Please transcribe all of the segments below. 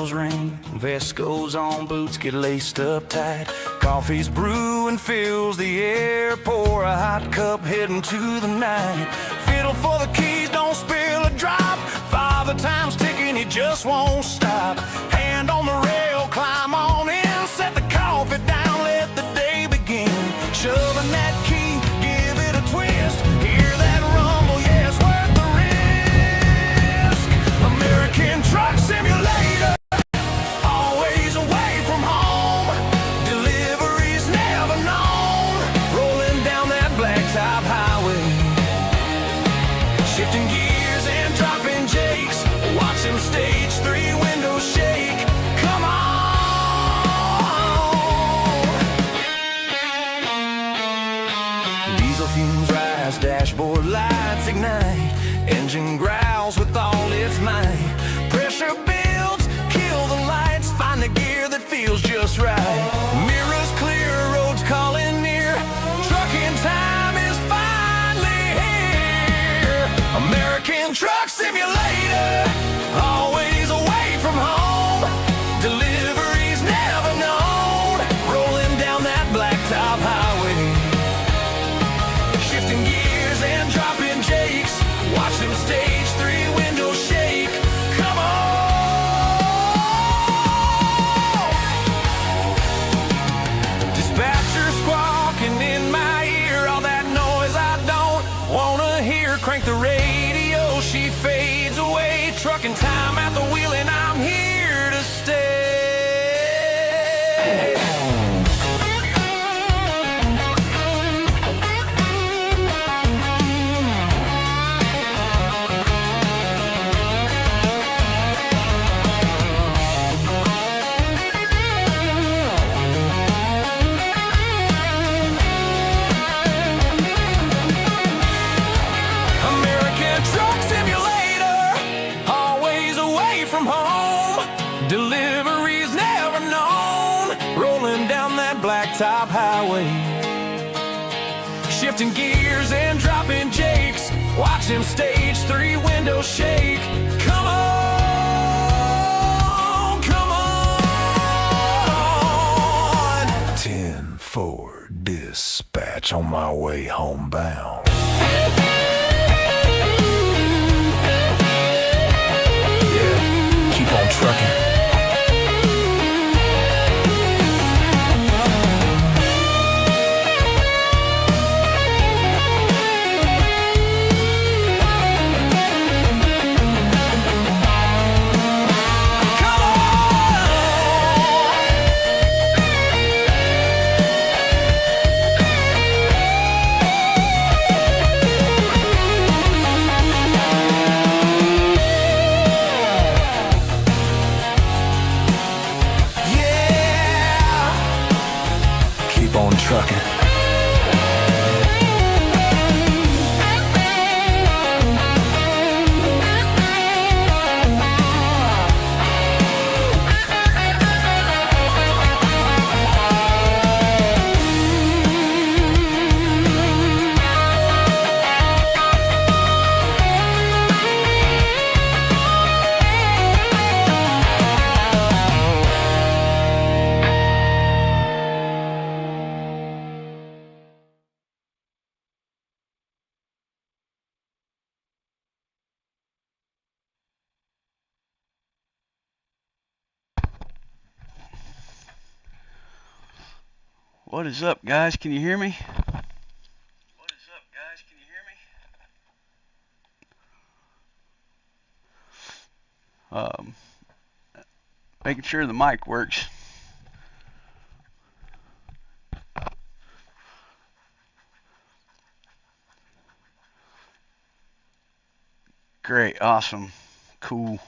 bells ring, vest goes on, boots get laced up tight. Coffee's brewing fills the air, pour a hot cup heading to the night. Fiddle for the keys, don't spill a drop. Father time's ticking, he just won't stop. Hand on the rail, climb on in, set the coffee down, let the day begin. Shoving that key, give it a twist, hear that rumble, yeah, it's worth the risk. American Truck Simulator, always away from home, deliveries never known, rolling down that blacktop highway, shifting gears and dropping jakes, watch them stage 3 windows shake. Come on! Diesel fumes rise, dashboard lights ignite, engine growls with all its might. Pressure builds, kill the lights, find the gear that feels just right. Mirrors clear, roads calling near, trucking time is finally here. American Truck Simulator, always away from home, deliveries never known, rolling down that blacktop highway, shifting gears and dropping jakes, watch them stage 3 windows shake. Come on! Dispatcher squawking in my ear, all that noise I don't wanna hear. Crank the radio, she fades away, trucking time at the wheel and I'm here to stay. American Truck Simulator, always away from home, deliveries never known, rolling down that blacktop highway, shifting gears and dropping jakes, watch them stage 3 windows shake. Come on, come on. 10-4 dispatch on my way homebound. Keep on trucking. Keep on trucking. What is up, guys? Can you hear me? Making sure the mic works. Great, awesome, cool.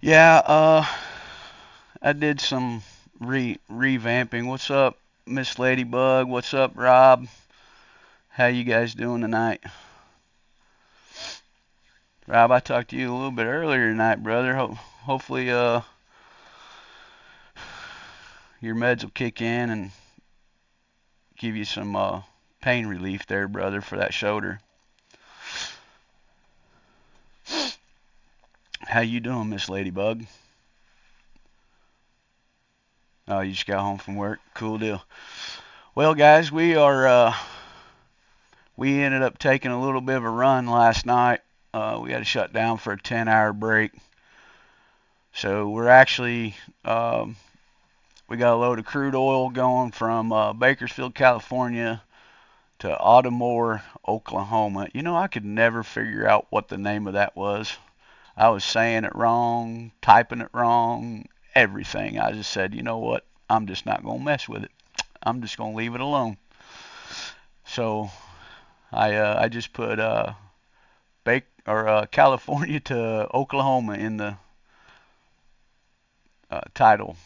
Yeah, I did some revamping. What's up, Miss Ladybug? What's up, Rob? How you guys doing tonight? Rob, I talked to you a little bit earlier tonight, brother. Hopefully, your meds will kick in and give you some pain relief there, brother, for that shoulder. How you doing, Miss Ladybug? Oh, you just got home from work. Cool deal. Well, guys, we ended up taking a little bit of a run last night. We had to shut down for a 10-hour break. So we're actually we got a load of crude oil going from Bakersfield, California to Ardmore, Oklahoma. You know, I could never figure out what the name of that was. I was saying it wrong, typing it wrong, everything. I just said, you know what? I'm just not going to mess with it. I'm just going to leave it alone. So I just put California to Oklahoma in the title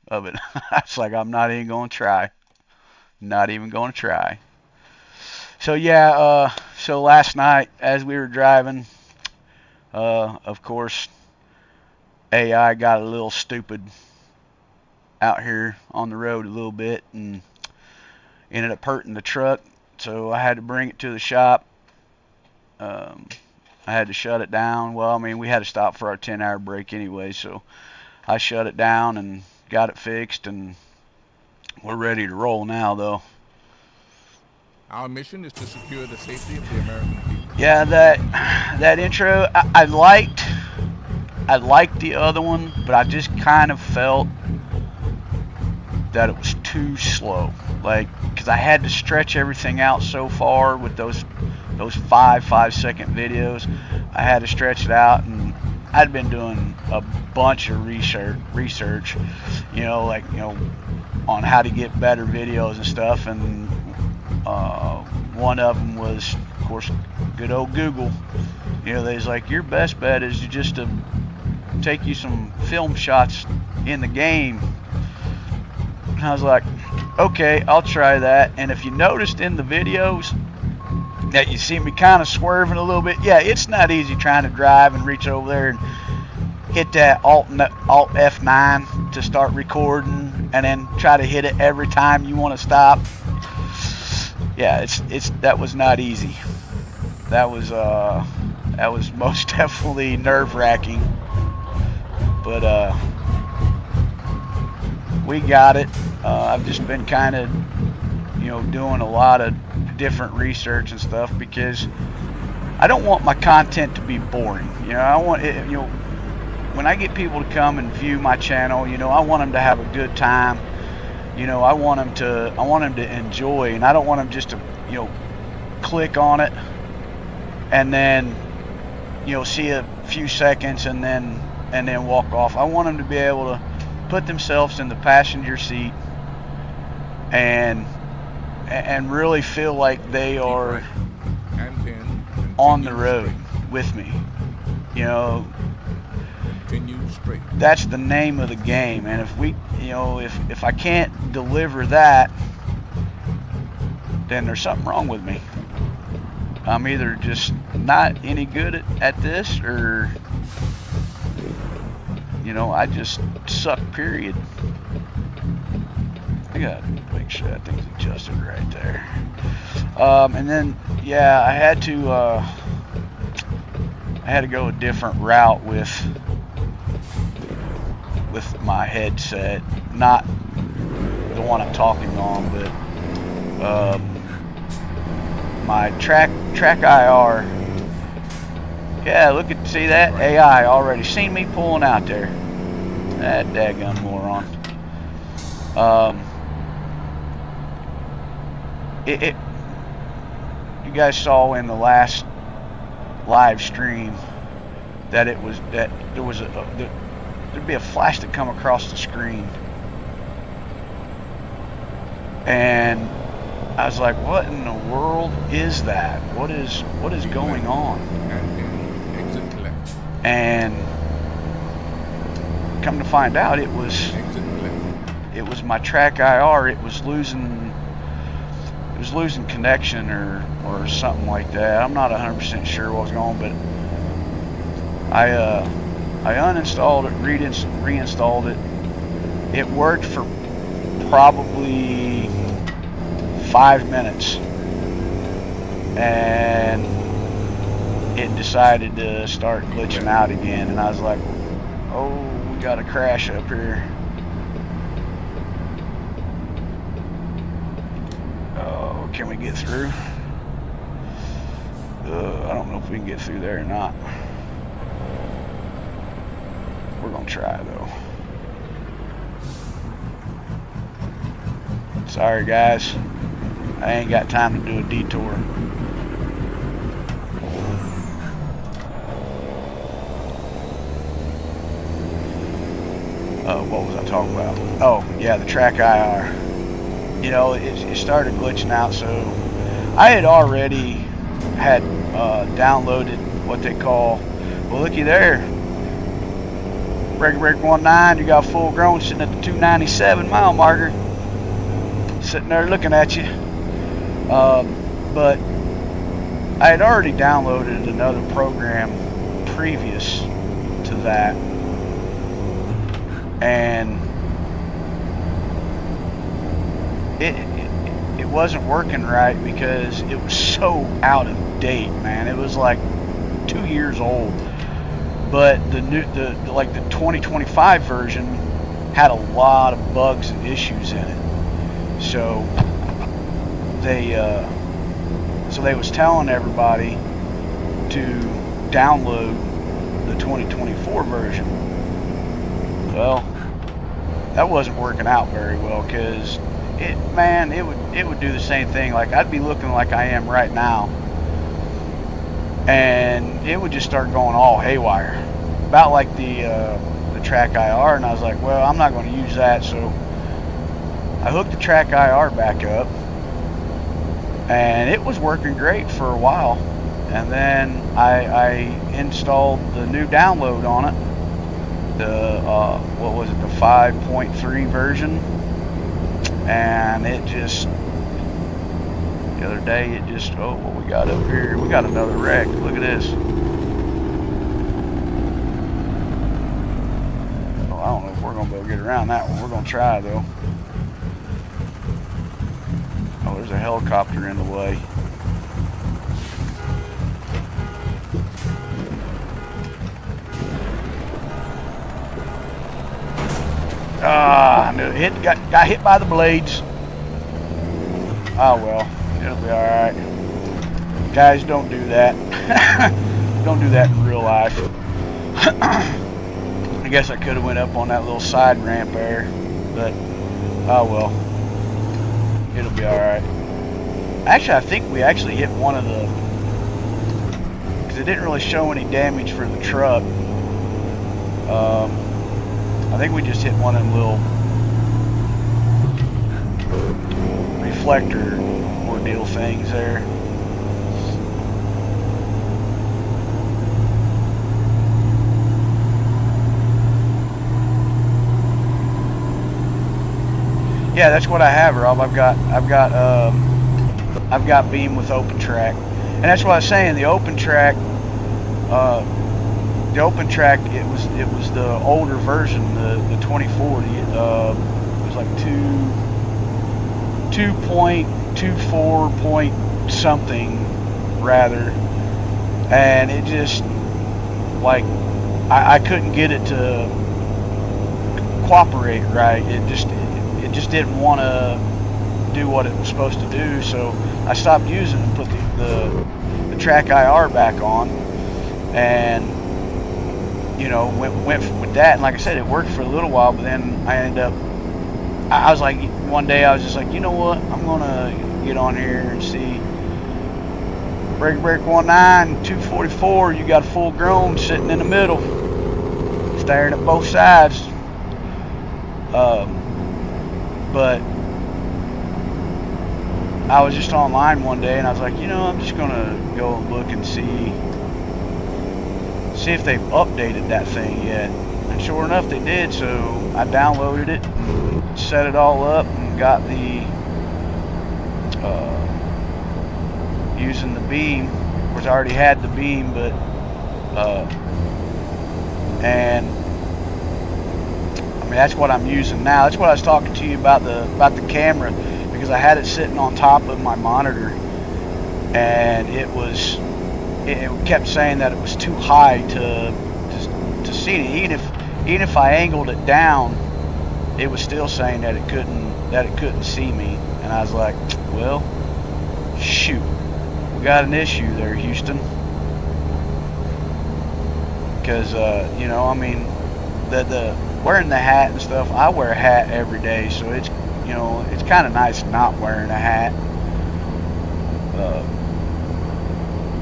of it. I was like, I'm not even going to try. Not even going to try. So yeah, so last night as we were driving, of course, AI got a little stupid out here on the road a little bit and ended up hurting the truck. So I had to bring it to the shop. I had to shut it down. Well, I mean, we had to stop for our 10-hour break anyway, so I shut it down and got it fixed, and we're ready to roll now, though. Our mission is to secure the safety of the American people. Yeah, that intro, I liked the other one, but I just kind of felt that it was too slow. Like, because I had to stretch everything out so far with those 5-second videos. I had to stretch it out, and I'd been doing a bunch of research, on how to get better videos and stuff, and one of them was, of course, good old Google. They was like, your best bet is just to take you some film shots in the game. And I was like, okay, I'll try that. And if you noticed in the videos that you see me kind of swerving a little bit, yeah, it's not easy trying to drive and reach over there and hit that Alt F9 to start recording and then try to hit it every time you want to stop. Yeah, that was not easy. That was most definitely nerve-wracking. But we got it. I've just been kind of, doing a lot of different research and stuff because I don't want my content to be boring. I want it, when I get people to come and view my channel, I want them to have a good time. I want them to enjoy, and I don't want them just to, click on it and then, see a few seconds and then walk off. I want them to be able to put themselves in the passenger seat and really feel like they are on the road with me. Continue straight. That's the name of the game, and if I can't deliver that, then there's something wrong with me. I'm either just not any good at this, or I just suck, period. I gotta make sure that thing's adjusted right there. And then, yeah, I had to go a different route with my headset, not the one I'm talking on, but my track IR. Yeah, see that AI already seen me pulling out there. That daggone moron. You guys saw in the last live stream that there'd be a flash that come across the screen, and I was like, what in the world is that? What is going on? And come to find out, it was my track IR. It was losing connection or something like that. I'm not 100% sure what was going on, but I uninstalled it, reinstalled it. It worked for probably 5 minutes, and it decided to start glitching out again, and I was like, oh, we got a crash up here. Oh, can we get through? I don't know if we can get through there or not. We're gonna try though. Sorry guys, I ain't got time to do a detour. What was I talking about? Oh yeah, the track IR. You know, it started glitching out, so I had already had downloaded what they call, well looky there, break 19, you got full grown sitting at the 297 mile marker, sitting there looking at you. But I had already downloaded another program previous to that, and it wasn't working right because it was so out of date, man. It was like 2 years old. But the 2025 version had a lot of bugs and issues in it. So they was telling everybody to download the 2024 version. Well, that wasn't working out very well because it would do the same thing. Like I'd be looking like I am right now, and it would just start going all haywire, about like the track IR. And I was like, well, I'm not going to use that, so I hooked the track IR back up, and it was working great for a while. And then I installed the new download on it, the what was it, the 5.3 version, and it just, the other day it just, oh, what we got up here, we got another wreck. Look at this. Oh, I don't know if we're gonna be able to get around that one. We're gonna try though. Oh, there's a helicopter in the way. Ah, I knew it. Got hit by the blades. Oh well, it'll be alright. Guys, don't do that. Don't do that in real life. I guess I could have went up on that little side ramp there, but oh well. It'll be alright. Actually, I think we actually hit one of the, because it didn't really show any damage for the truck. I think we just hit one of them little reflector ordeal things there. Yeah, that's what I have, Rob. I've got beam with open track, and that's what I was saying. The open track, it was the older version, the 2040. It was like 2.24 point something rather, and it just, like, I couldn't get it to cooperate right. It just didn't want to do what it was supposed to do, so I stopped using it and put the track IR back on, and you know, went with that. And like I said, it worked for a little while, but then I ended up, I was like, one day I was just like, you know what, I'm gonna get on here and see break 19 244. You got a full grown sitting in the middle, staring at both sides. But I was just online one day and I was like, you know, I'm just gonna go and look and see if they've updated that thing yet. And sure enough, they did. So I downloaded it, and set it all up, and got the using the beam. Of course, I already had the beam, but and I mean, that's what I'm using now. That's what I was talking to you about the camera, because I had it sitting on top of my monitor, and it was it kept saying that it was too high to see it. Even if I angled it down, it was still saying that it couldn't see me. And I was like, well, shoot, we got an issue there, Houston. Because you know, I mean, the wearing the hat and stuff. I wear a hat every day, so it's, you know, it's kind of nice not wearing a hat.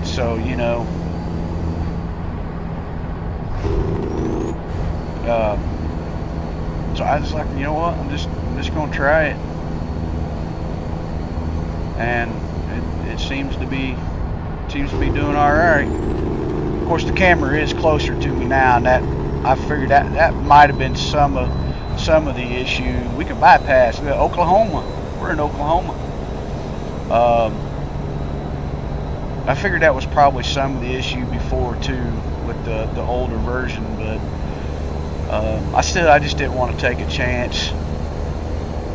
So, you know, so I was like, you know what, I'm just gonna try it, and it seems to be doing all right. Of course, the camera is closer to me now, and that I figured that might have been some of the issue. We can bypass Oklahoma. We're in Oklahoma. I figured that was probably some of the issue before too, with the older version, but I just didn't want to take a chance.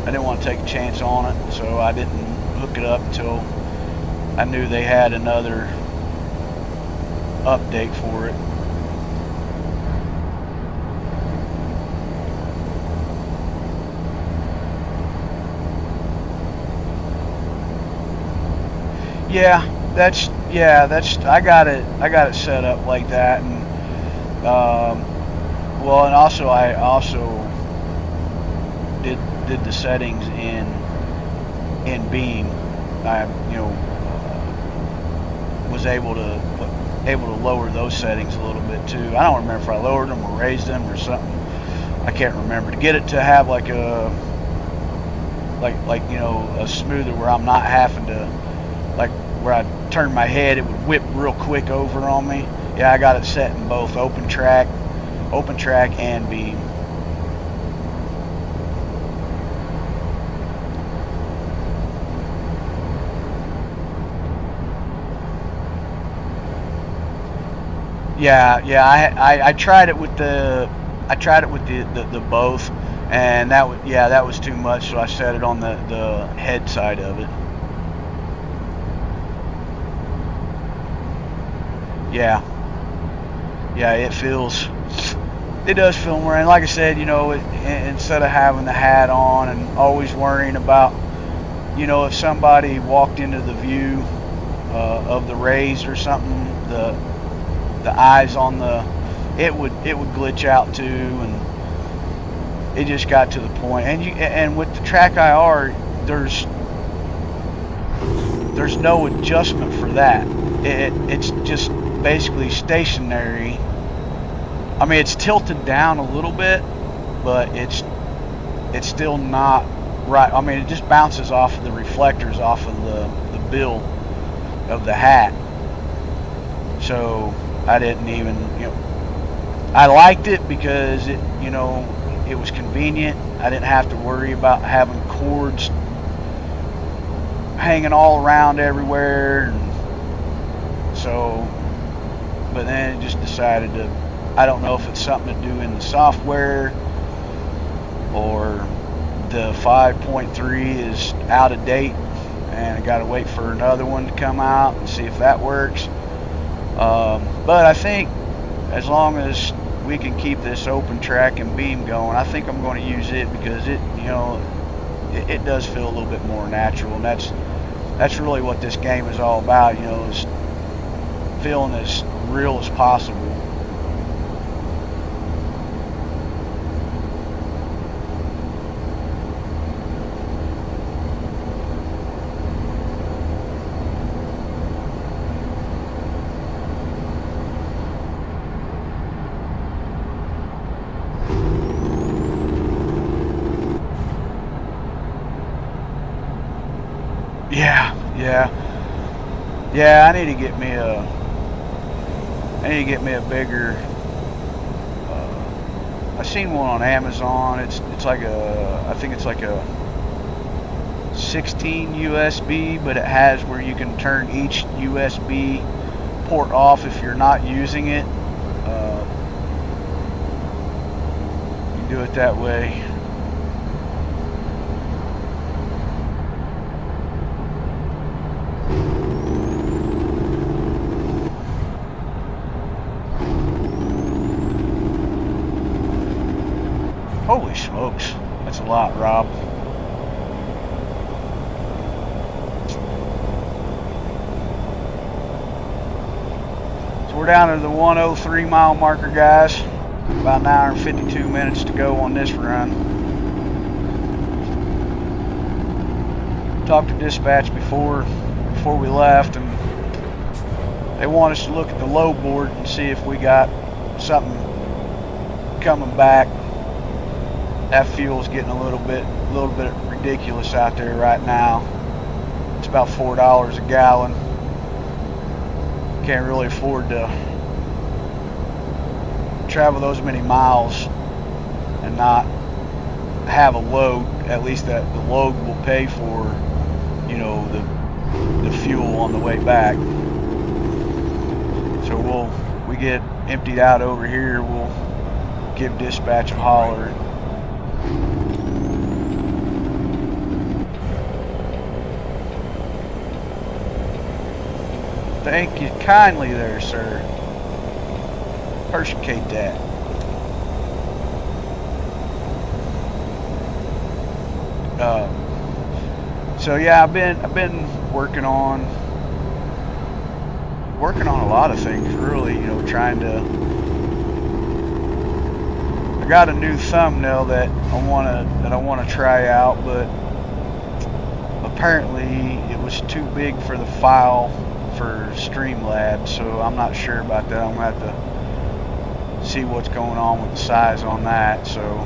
I didn't want to take a chance on it, so I didn't hook it up until I knew they had another update for it. Yeah, that's I got it set up like that, and well, and also I did the settings in Beam. I, you know, was able to lower those settings a little bit too. I don't remember if I lowered them or raised them or something. I can't remember, to get it to have like a you know, a smoother, where I'm not having to, like, where I turn my head, it would whip real quick over on me. Yeah, I got it set in both open track and Beam. Yeah, I tried it with the both, and that was too much, so I set it on the head side of it. Yeah, it does feel more, and like I said, you know, instead of having the hat on and always worrying about, you know, if somebody walked into the view of the raised or something, the eyes on it would glitch out too, and it just got to the point. And with the track IR, there's no adjustment for that. It's just basically stationary. I mean, it's tilted down a little bit, but it's still not right. I mean, it just bounces off of the reflectors off of the bill of the hat. So I didn't even, you know, I liked it because it, you know, it was convenient. I didn't have to worry about having cords hanging all around everywhere. And so, but then it just decided to, I don't know if it's something to do in the software, or the 5.3 is out of date and I gotta wait for another one to come out and see if that works. But I think as long as we can keep this open track and Beam going, I think I'm going to use it, because it, you know, it does feel a little bit more natural, and that's really what this game is all about, you know, is feeling as real as possible. Yeah, I need to get me a bigger, I seen one on Amazon. It's like I think it's like a 16 USB, but it has where you can turn each USB port off if you're not using it. You can do it that way. Holy smokes, that's a lot, Rob. So we're down to the 103 mile marker, guys. About an hour and 52 minutes to go on this run. Talked to dispatch before we left, and they want us to look at the load board and see if we got something coming back. That fuel's getting a little bit ridiculous out there right now. It's about $4 a gallon. Can't really afford to travel those many miles and not have a load. At least that the load will pay for, you know, the fuel on the way back. So we get emptied out over here, we'll give dispatch a holler. Thank you kindly there, sir. Appreciate that. So yeah, I've been working on a lot of things, really. You know, trying to. I got a new thumbnail that I wanna try out, but apparently it was too big for the file for Streamlabs, so I'm not sure about that. I'm gonna have to see what's going on with the size on that. So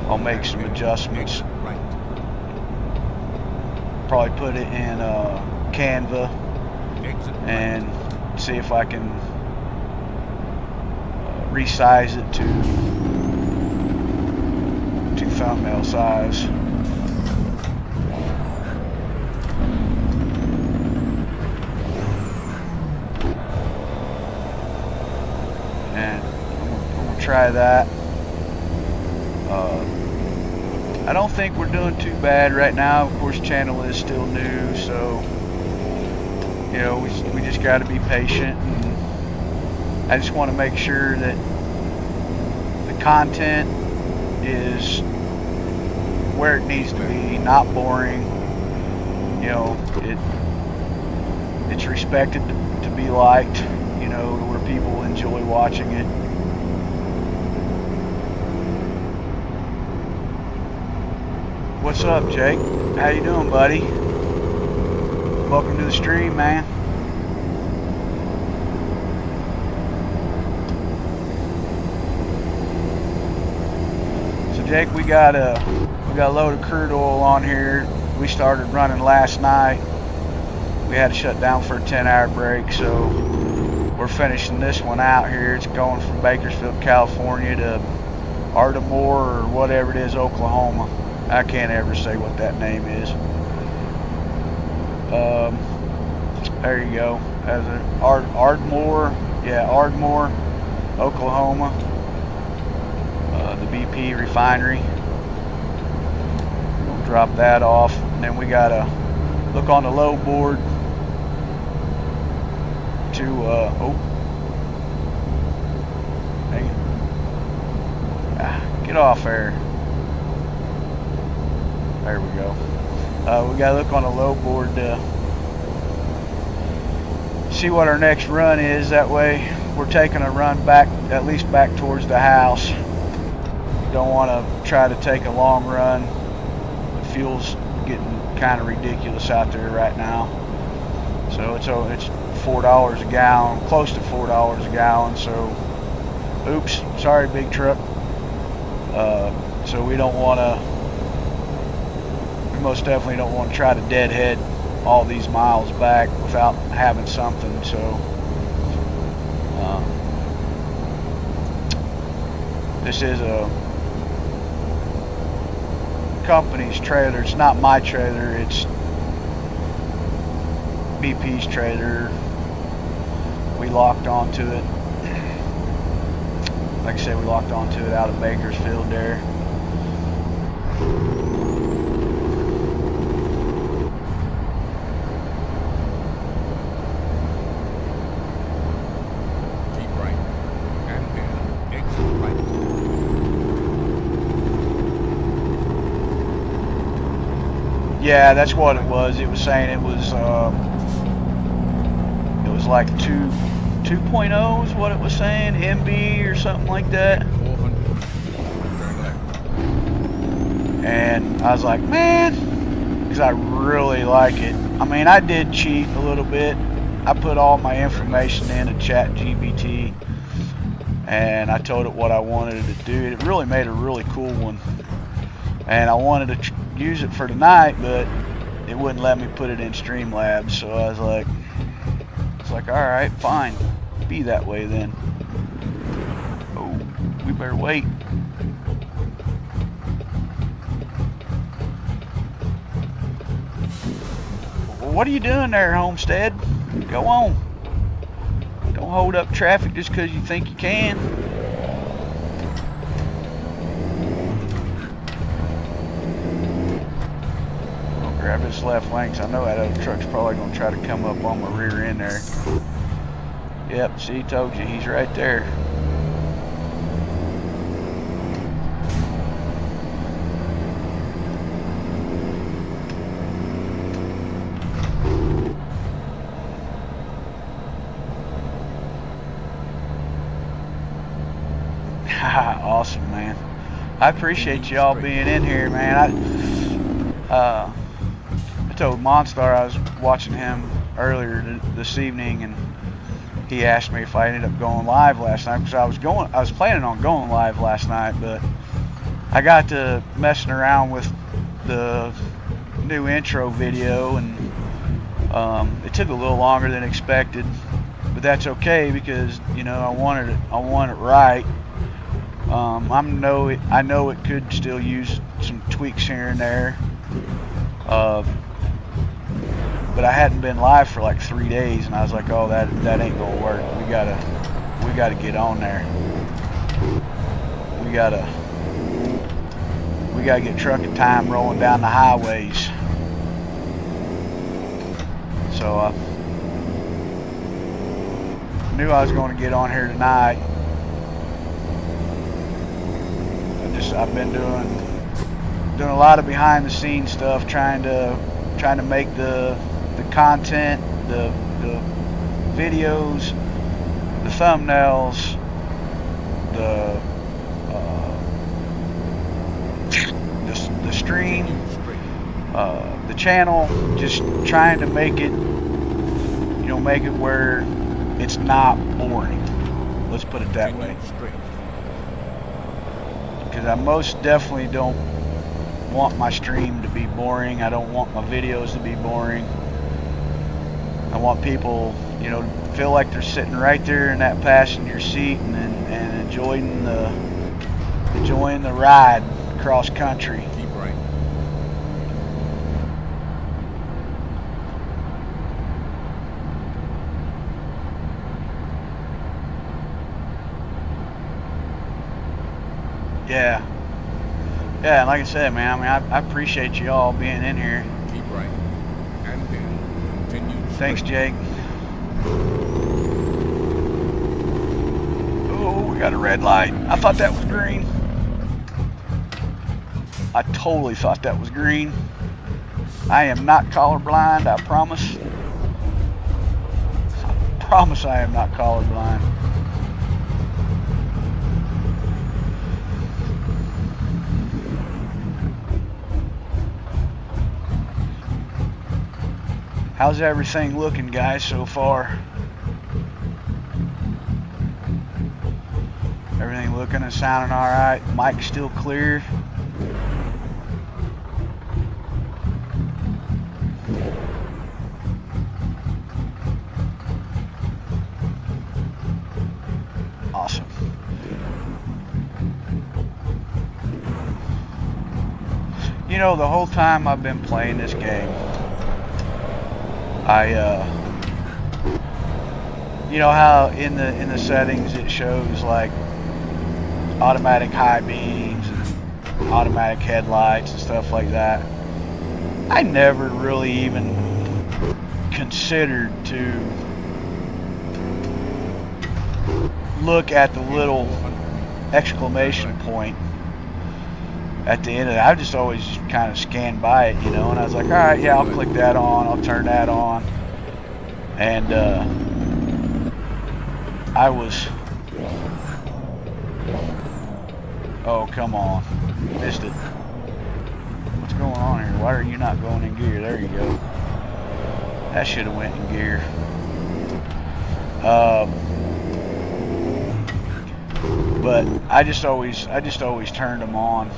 I'll make some adjustments. Probably put it in Canva and see if I can resize it to thumbnail size. And I'm gonna try that. I don't think we're doing too bad right now. Of course, channel is still new, so you know, we just got to be patient. And I just want to make sure that the content is where it needs to be, not boring. You know, it's respected to be liked. You know, to where people enjoy watching it. What's up, Jake? How you doing, buddy? Welcome to the stream, man. So, Jake, we got a load of crude oil on here. We started running last night. We had to shut down for a 10-hour break, so we're finishing this one out here. It's going from Bakersfield, California to Ardmore or whatever it is, Oklahoma. I can't ever say what that name is. There you go. As Ardmore, yeah, Ardmore, Oklahoma. The BP refinery. We'll drop that off, and then we gotta look on the load board to dang it. Get off there. There we go. We gotta look on the load board to see what our next run is. That way we're taking a run back, at least back towards the house. Don't want to try to take a long run. The fuel's getting kind of ridiculous out there right now. So it's $4 a gallon, close to $4 a gallon. So, oops, sorry, big truck. So we don't want to. Most definitely don't want to try to deadhead all these miles back without having something. So this is a company's trailer. It's not my trailer, it's BP's trailer. We locked onto it. Like I said, we locked onto it out of Bakersfield there. Yeah, that's what it was. It was saying it was like 2.0 is what it was saying, MB or something like that. 400. Turn left. And I was like, man, because I really like it. I mean, I did cheat a little bit. I put all my information into ChatGPT, and I told it what I wanted it to do. It really made a really cool one. And I wanted to use it for tonight, but it wouldn't let me put it in Streamlabs. So I was like, all right, fine, be that way then. Oh, we better wait. Well, what are you doing there, Homestead? Go on. Don't hold up traffic just because you think you can. I'll grab this left lane because I know that other truck's probably going to try to come up on my rear end there. Yep, see, told you, he's right there. Awesome, man. I appreciate y'all being in here, man. I told Monstar I was watching him earlier this evening, and he asked me if I ended up going live last night, because I was planning on going live last night, but I got to messing around with the new intro video, and it took a little longer than expected, but that's okay because, you know, I want it right. I know it could still use some tweaks here and there, but I hadn't been live for like 3 days, and I was like, oh, that ain't gonna work. We gotta get on there. We gotta get trucking time rolling down the highways. So I knew I was going to get on here tonight. I've been doing a lot of behind the scenes stuff, trying to make the content, the videos, the thumbnails, the stream, the channel, just trying to make it, you know, make it where it's not boring. Let's put it that way. Because I most definitely don't want my stream to be boring. I don't want my videos to be boring. I want people, you know, to feel like they're sitting right there in that passenger seat and enjoying the ride across country. Keep right. Yeah, and like I said, man, I mean, I appreciate you all being in here. Keep right. And then continue. Thanks, Jake. Oh, we got a red light. I thought that was green. I totally thought that was green. I am not colorblind, I promise. I promise I am not colorblind. How's everything looking, guys, so far? Everything looking and sounding all right? Mic's still clear? Awesome. You know, the whole time I've been playing this game, you know how in the settings it shows like automatic high beams and automatic headlights and stuff like that. I never really even considered to look at the little exclamation point at the end of it, I just always kind of scanned by it, you know, and I was like, all right, yeah, I'll click that on, I'll turn that on. And I was, oh, come on, missed it. What's going on here? Why are you not going in gear? There you go. That should have went in gear. But I just always turned them on,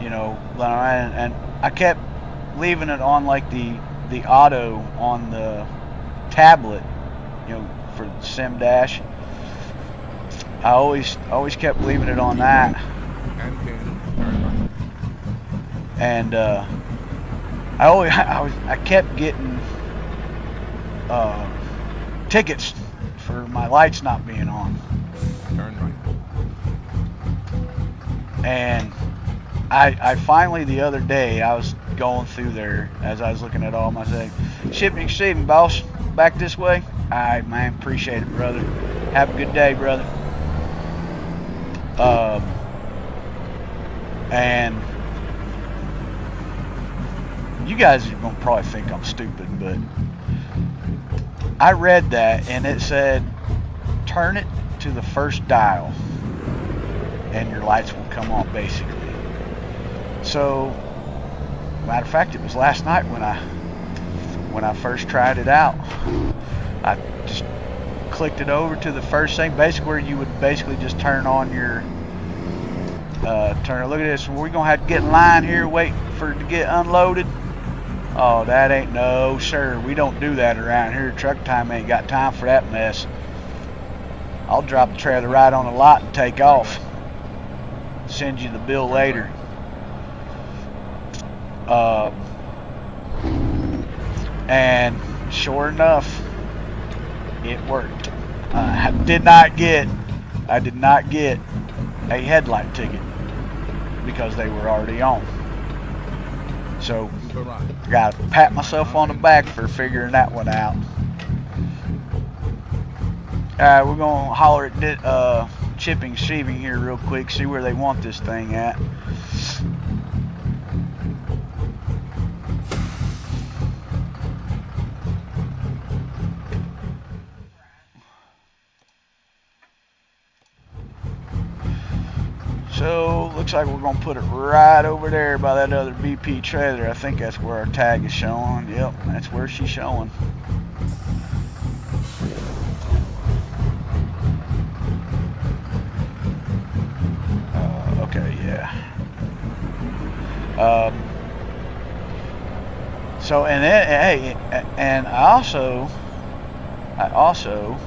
you know, and I kept leaving it on like the auto on the tablet, you know, for the sim dash. I always kept leaving it on that. And I kept getting tickets for my lights not being on. Turn right. And I finally, the other day, I was going through there as I was looking at all my things. Shipping, receiving, boss, back this way. All right, man, appreciate it, brother. Have a good day, brother. And you guys are gonna probably think I'm stupid, but I read that and it said turn it to the first dial and your lights will come on, basically. So matter of fact, it was last night when I first tried it out. I just clicked it over to the first thing, basically where you would basically just turn on your turn. Look at this. We're gonna have to get in line here, wait for it to get unloaded. Oh, that ain't, no sir, we don't do that around here. Truck time ain't got time for that mess. I'll drop the trailer right on the lot and take off. Send you the bill later. And sure enough, it worked. I did not get a headlight ticket because they were already on. So I gotta pat myself on the back for figuring that one out. Alright, we're gonna holler at chipping, receiving here real quick, see where they want this thing at. So looks like we're gonna put it right over there by that other BP trailer. I think that's where our tag is showing. Yep, that's where she's showing. Okay, yeah. So and then, hey, and I also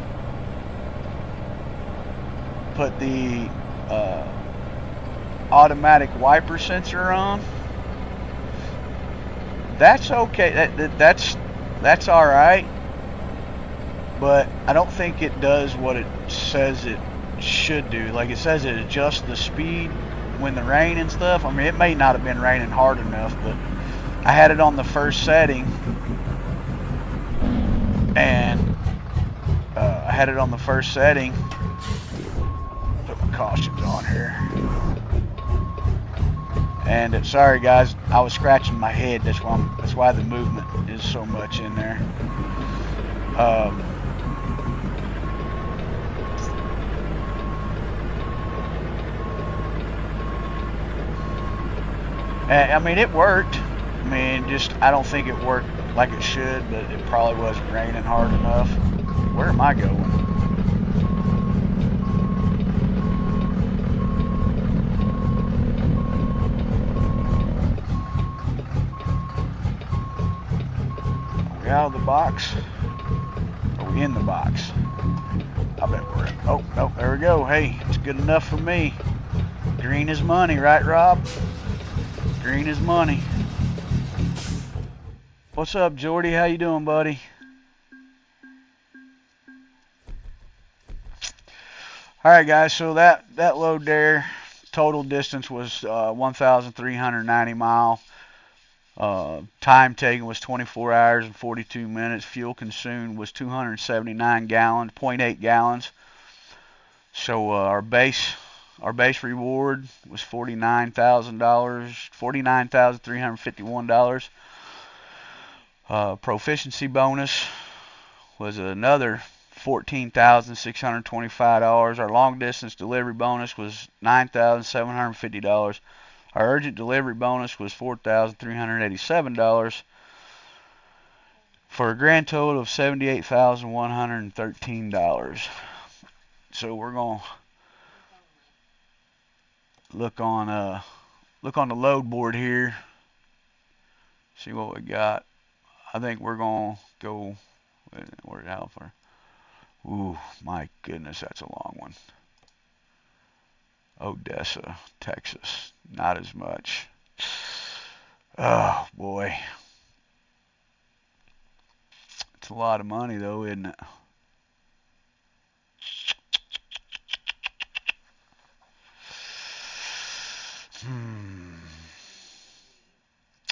put the automatic wiper sensor on. That's okay. That's all right. But I don't think it does what it says it should do. Like it says it adjusts the speed when the rain and stuff. I mean, it may not have been raining hard enough, but I had it on the first setting, and put my cautions on here. And sorry guys, I was scratching my head. That's why the movement is so much in there. I mean, it worked. I mean, just I don't think it worked like it should, but it probably wasn't raining hard enough. Where am I going? Out of the box? Are we in the box? I bet we're in. Oh, no, there we go. Hey, it's good enough for me. Green is money, right, Rob? Green is money. What's up, Jordy? How you doing, buddy? All right, guys, so that load there, total distance was 1,390 miles. Time taken was 24 hours and 42 minutes. Fuel consumed was 279 gallons, 0.8 gallons. So our base Our base reward was $49,351. Proficiency bonus was another $14,625. Our long distance delivery bonus was $9,750. Our urgent delivery bonus was $4,387 for a grand total of $78,113. So we're gonna look on the load board here, see what we got. I think we're gonna go. Where's Alpha? Ooh, my goodness, that's a long one. Odessa, Texas. Not as much. Oh boy, it's a lot of money though, isn't it?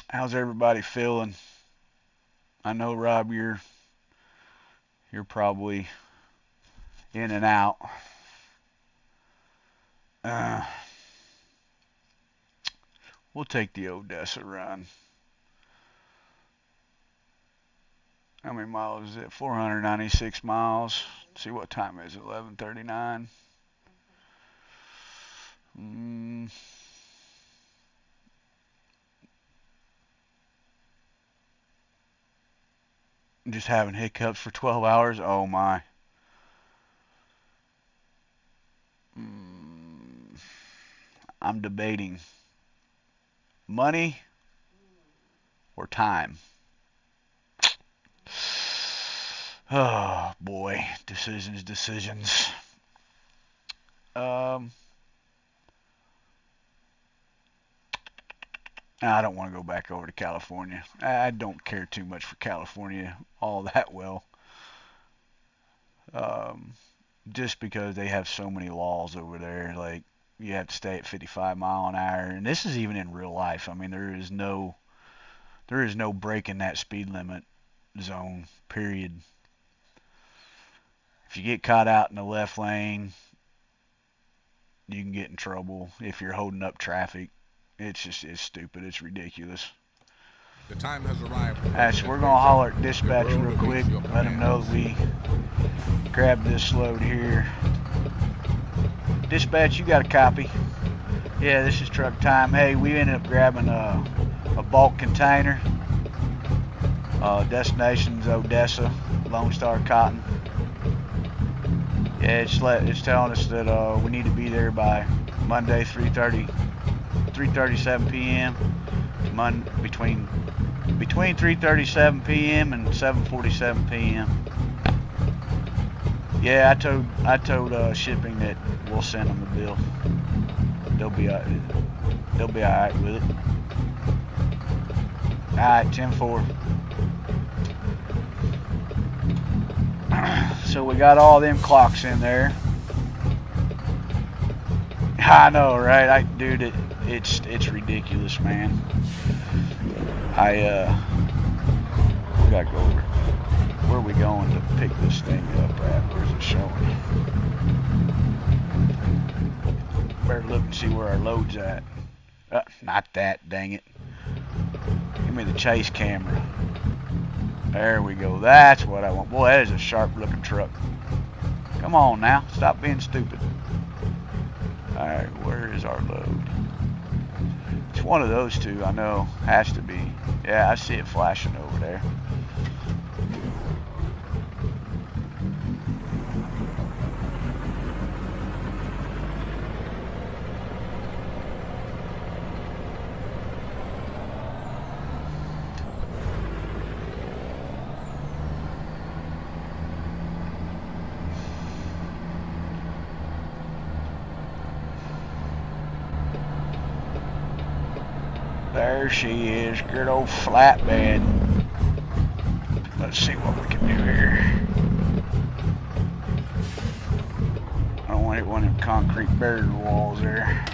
How's everybody feeling? I know, Rob, you're probably in and out. We'll take the Odessa run. How many miles is it? 496 miles. Let's see, what time is it? 11:39. Just having hiccups for 12 hours. Oh my. I'm debating money or time. Oh boy, decisions. I don't want to go back over to California. I don't care too much for California all that well. Just because they have so many laws over there, like you have to stay at 55 mile an hour, and this is even in real life. I mean, there is no breaking that speed limit zone, period. If you get caught out in the left lane, you can get in trouble if you're holding up traffic. It's stupid. It's ridiculous. The time has arrived. So we're gonna holler at dispatch real quick, let them know that we grabbed this load here. Dispatch, you got a copy? Yeah, this is truck time. Hey, we ended up grabbing a bulk container. Destination's Odessa, Lone Star Cotton. Yeah, it's telling us that we need to be there by Monday 3:37 p.m. between 3:37 p.m. and 7:47 p.m. Yeah, I told shipping that we'll send them the bill. They'll be all right with it. All right, 10-4. So we got all them clocks in there. I know, right? Dude, it's ridiculous, man. We gotta go over. Where are we going to pick this thing up at? Where's it showing? Better look and see where our load's at. Not that, dang it. Give me the chase camera. There we go. That's what I want. Boy, that is a sharp looking truck. Come on now. Stop being stupid. Alright, where is our load? It's one of those two, I know. Has to be. Yeah, I see it flashing over there. There she is, good old flatbed. Let's see what we can do here. I don't want it one of them concrete barrier walls there.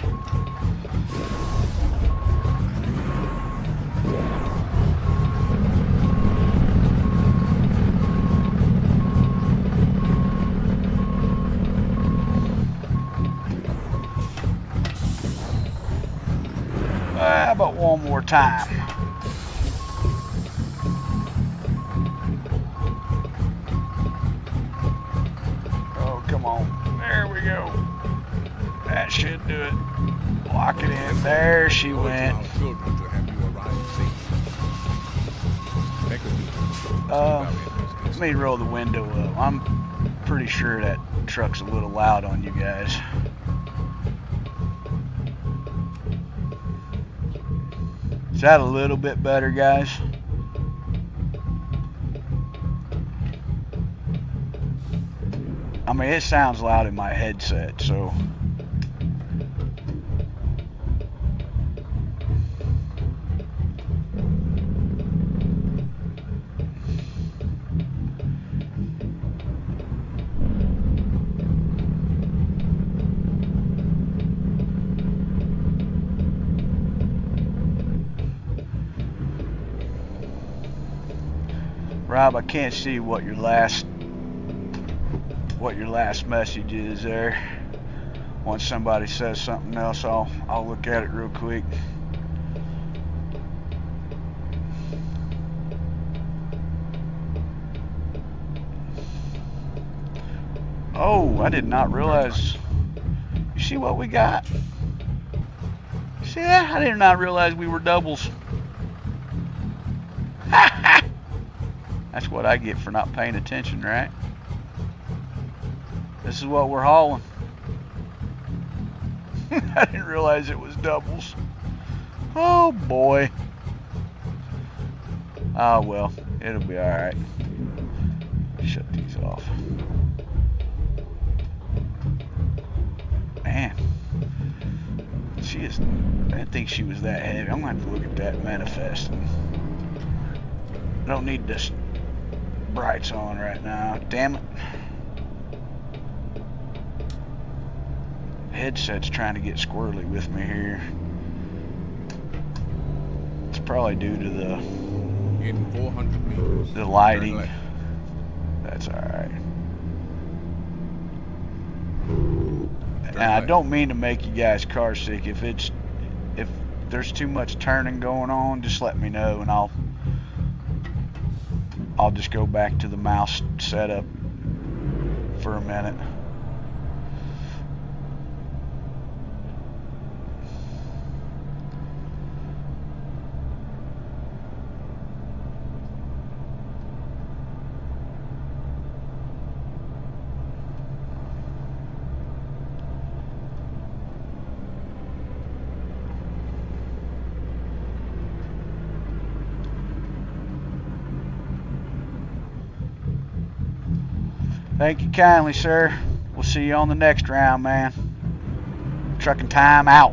How about one more time? Oh, come on. There we go. That should do it. Lock it in. There she went. Our children to have you arrive safe. Bakersfield. Let me roll the window up. I'm pretty sure that truck's a little loud on you guys. Is that a little bit better, guys? I mean, it sounds loud in my headset, so. Rob, I can't see what your last message is there. Once somebody says something else, I'll look at it real quick. Oh, I did not realize. You see what we got? See that? I did not realize we were doubles. That's what I get for not paying attention, right? This is what we're hauling. I didn't realize it was doubles. Oh boy. Oh well, it'll be alright. Shut these off. Man. She is, I didn't think she was that heavy. I'm gonna have to look at that manifest. I don't need this brights on right now. Damn it. Headset's trying to get squirrely with me here. It's probably due to In 400 meters. the lighting. That's alright. And I don't mean to make you guys car sick. If there's too much turning going on, just let me know and I'll just go back to the mouse setup for a minute. Thank you kindly, sir. We'll see you on the next round, man. Trucking time out.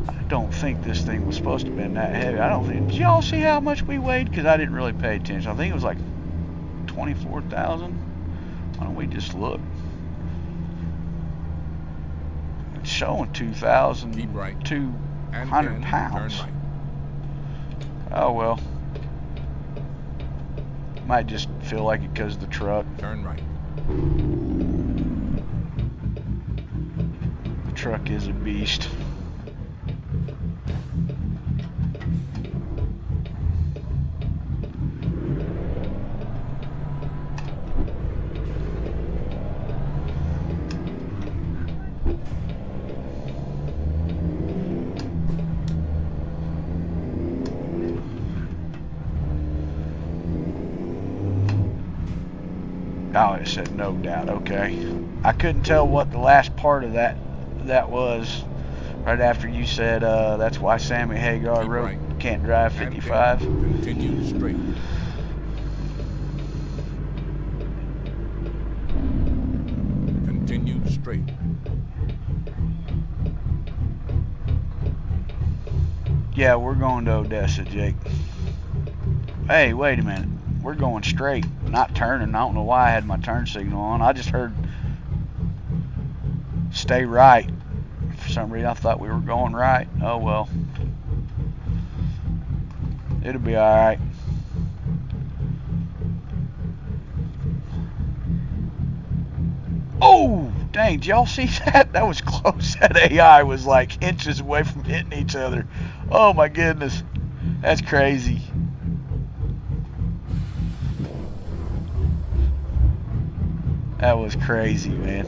I don't think this thing was supposed to have been that heavy. I don't think. Did y'all see how much we weighed? Because I didn't really pay attention. I think it was like 24,000. Why don't we just look? It's showing 2,200 pounds. Right. Oh well. Might just feel like it because of the truck. Turn right. The truck is a beast. Oh, it said no doubt. Okay. I couldn't tell what the last part of that was. Right after you said that's why Sammy Hagar Keep wrote right. Can't Drive 55. Continue straight. Continue straight. Yeah, we're going to Odessa, Jake. Hey, wait a minute. We're going straight, not turning. I don't know why I had my turn signal on. I just heard stay right. For some reason, I thought we were going right. Oh, well. It'll be all right. dang, did y'all see that? That was close. That AI was like inches away from hitting each other. Oh my goodness. That's crazy. That was crazy, man.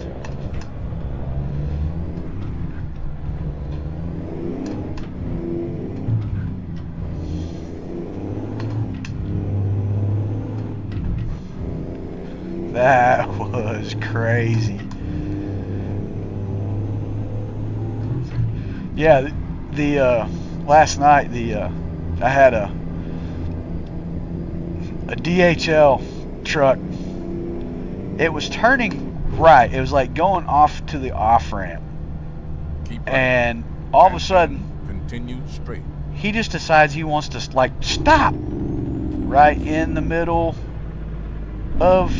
That was crazy. Yeah, the last night I had a DHL truck. It was turning right. It was like going off to the off ramp, and all of a sudden, continue straight. he just decides he wants to like stop right in the middle of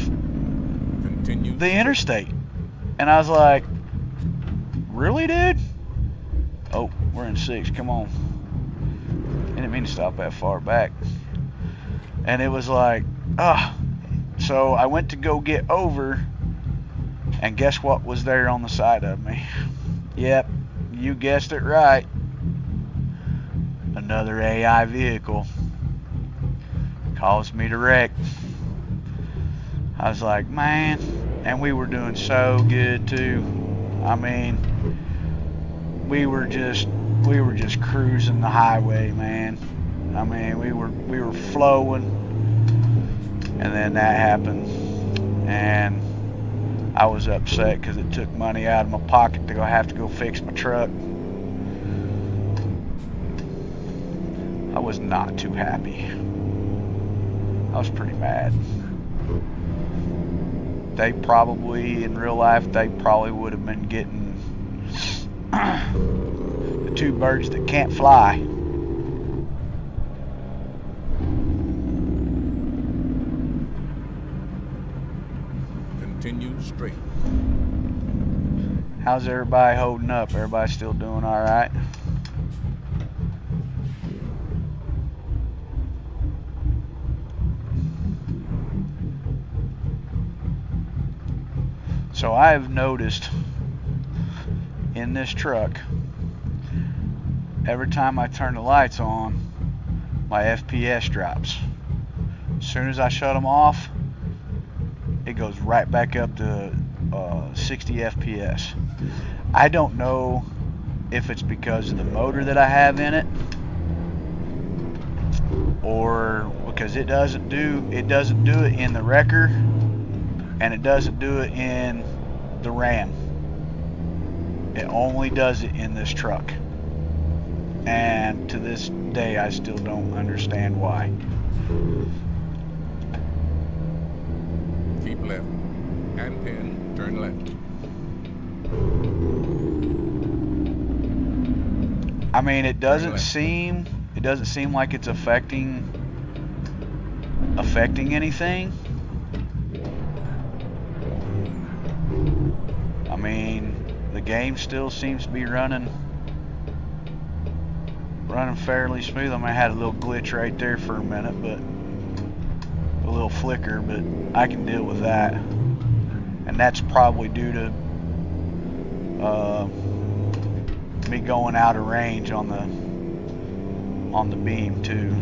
the interstate. And I was like, really, dude? Oh, we're in 6. Come on. I didn't mean to stop that far back. And it was like, so I went to go get over, and guess what was there on the side of me? Yep, you guessed it right. Another AI vehicle. Caused me to wreck. I was like, man, and we were doing so good too. I mean, we were just cruising the highway, man. I mean, we were flowing, and then that happened, and I was upset because it took money out of my pocket to have to go fix my truck. I was not too happy. I was pretty mad. They probably, in real life, they probably would have been getting the 2 birds that can't fly. Continue straight. How's everybody holding up? Everybody still doing all right? So I have noticed in this truck, every time I turn the lights on, my FPS drops. As soon as I shut them off, it goes right back up to 60 FPS. I don't know if it's because of the motor that I have in it, or because it doesn't do it in the wrecker, and it doesn't do it in the Ram. It only does it in this truck. And to this day, I still don't understand why. Keep left. And then turn left. I mean, it doesn't seem like it's affecting anything. I mean, the game still seems to be running fairly smooth. I mean, I had a little glitch right there for a minute, but a little flicker, but I can deal with that. And that's probably due to me going out of range on the beam too.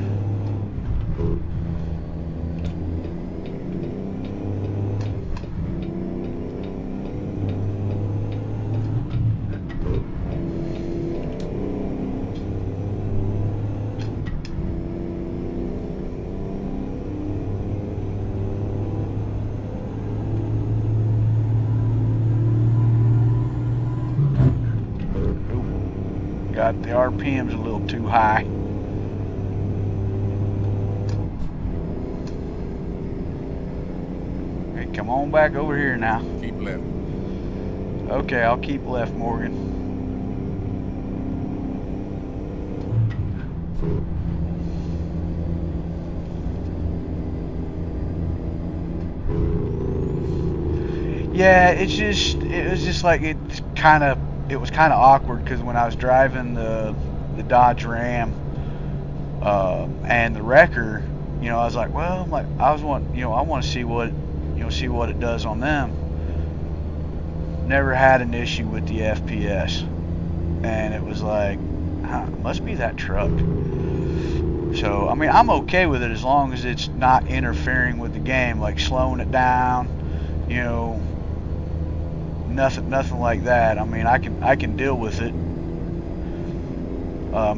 Got the RPMs a little too high. Hey, come on back over here now. Keep left. Okay, I'll keep left, Morgan. Yeah, it was just like it was kind of awkward because when I was driving the Dodge Ram and the wrecker, I was like, well, I want to see what it does on them. never had an issue with the FPS, and it was like, huh, must be that truck. So I mean, I'm okay with it as long as it's not interfering with the game, like slowing it down, you know, nothing like that. I mean, I can deal with it,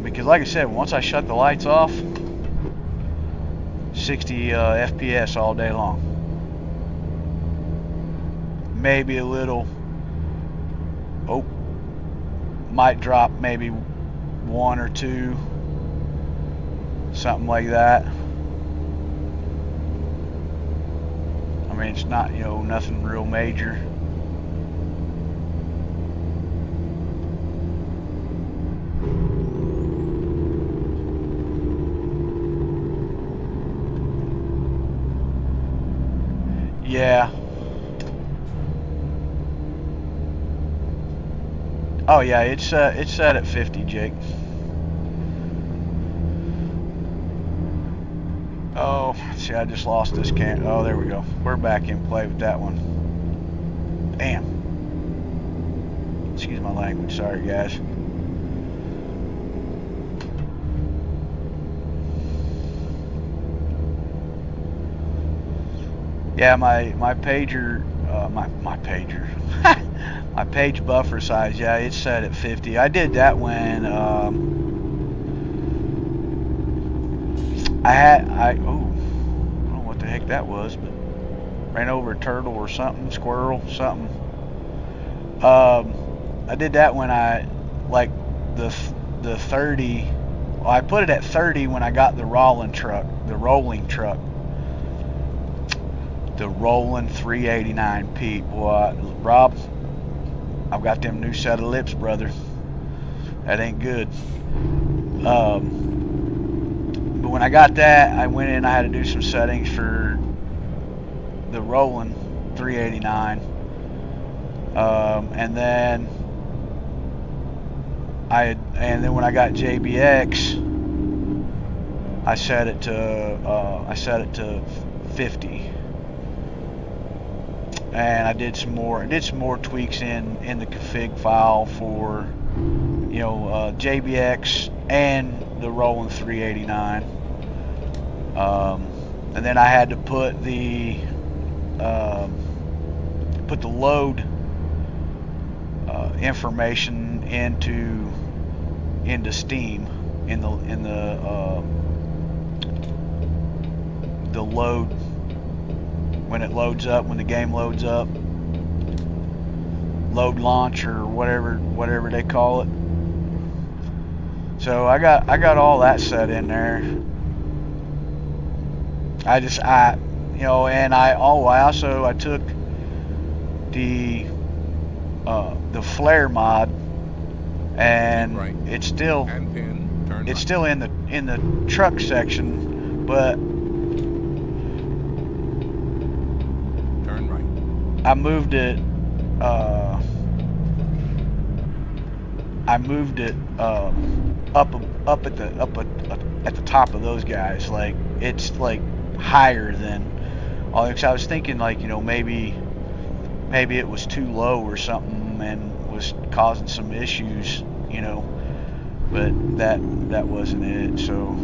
because like I said, once I shut the lights off, 60 FPS all day long. Maybe a little, oh, might drop maybe 1 or 2, something like that. I mean, it's not, you know, nothing real major. Yeah. Oh yeah, it's set at 50, Jake. Oh, see, I just lost this can. Oh, there we go. We're back in play with that one. Damn. Excuse my language. Sorry, guys. Yeah, my pager, my pager, my page buffer size. Yeah, it's set at 50. I did that when I don't know what the heck that was, but ran over a turtle or something, squirrel, something. I did that when I, like, the 30. Well, I put it at 30 when I got the rolling truck, the rolling 389 Pete. Boy, Rob, I've got them new set of lips, brother. That ain't good. But when I got that, I went in, I had to do some settings for the rolling 389. And then when I got JBX, I set it to 50. And I did some more tweaks in the config file for, you know, JBX and the rolling 389. And then I had to put the load information into Steam in the load. When it loads up, when the game loads up, load launch or whatever they call it. So I got all that set in there. I you know, and I took the flare mod, and right. it's still in the truck section, but I moved it up at the top of those guys. Like, it's like higher than all. I was thinking, like, you know, maybe it was too low or something and was causing some issues, you know, but that wasn't it. So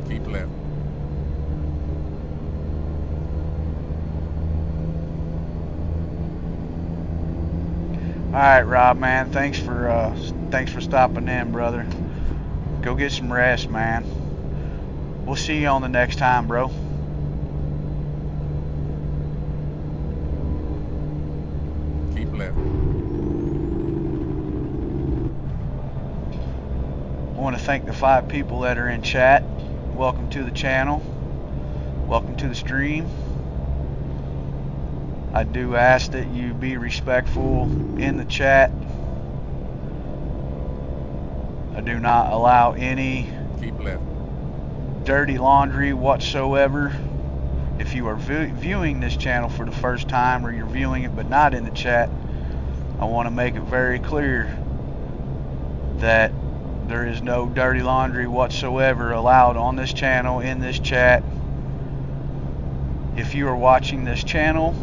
keep left. all right, Rob, man, thanks for stopping in, brother. Go get some rest, man. We'll see you on the next time, bro. Keep left. I want to thank the 5 people that are in chat. Welcome to the channel. Welcome to the stream. I do ask that you be respectful in the chat. I do not allow any Keep left. dirty laundry whatsoever if you are viewing this channel for the first time, or you're viewing it but not in the chat, I want to make it very clear that there is no dirty laundry whatsoever allowed on this channel, in this chat. If you are watching this channel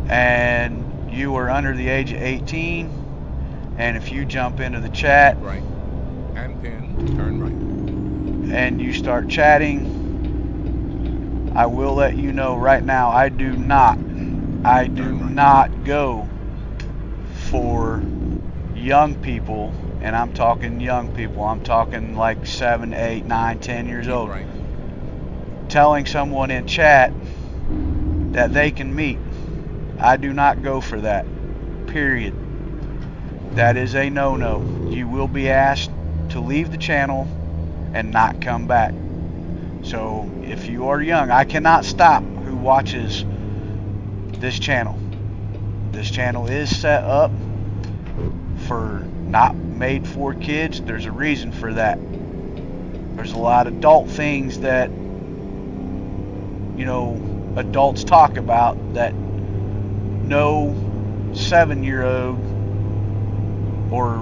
and you are under the age of 18, and if you jump into the chat Right. And pin, turn right. and you start chatting, I will let you know right now, I do not go for young people, and I'm talking young people. I'm talking like 7, 8, 9, 10 years old. Right. Telling someone in chat that they can meet. I do not go for that. Period. That is a no-no. You will be asked to leave the channel and not come back. So if you are young, I cannot stop who watches this channel. This channel is set up for not made for kids. There's a reason for that. There's a lot of adult things that, you know, adults talk about that no 7-year-old or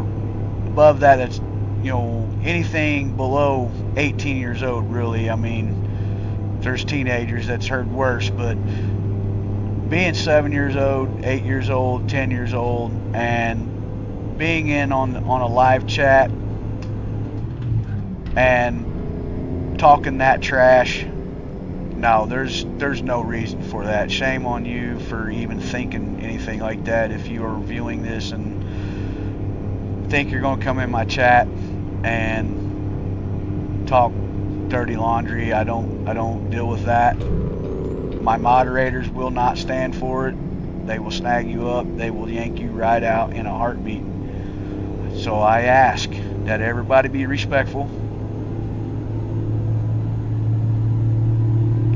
above that, that's, you know, anything below 18 years old, really. I mean, there's teenagers that's heard worse, but being 7 years old, 8 years old, 10 years old, and being in on a live chat and talking that trash, no, there's no reason for that. Shame on you for even thinking anything like that. If you are viewing this and think you're going to come in my chat and talk dirty laundry, I don't deal with that. My moderators will not stand for it. They will snag you up. They will yank you right out in a heartbeat. So I ask that everybody be respectful.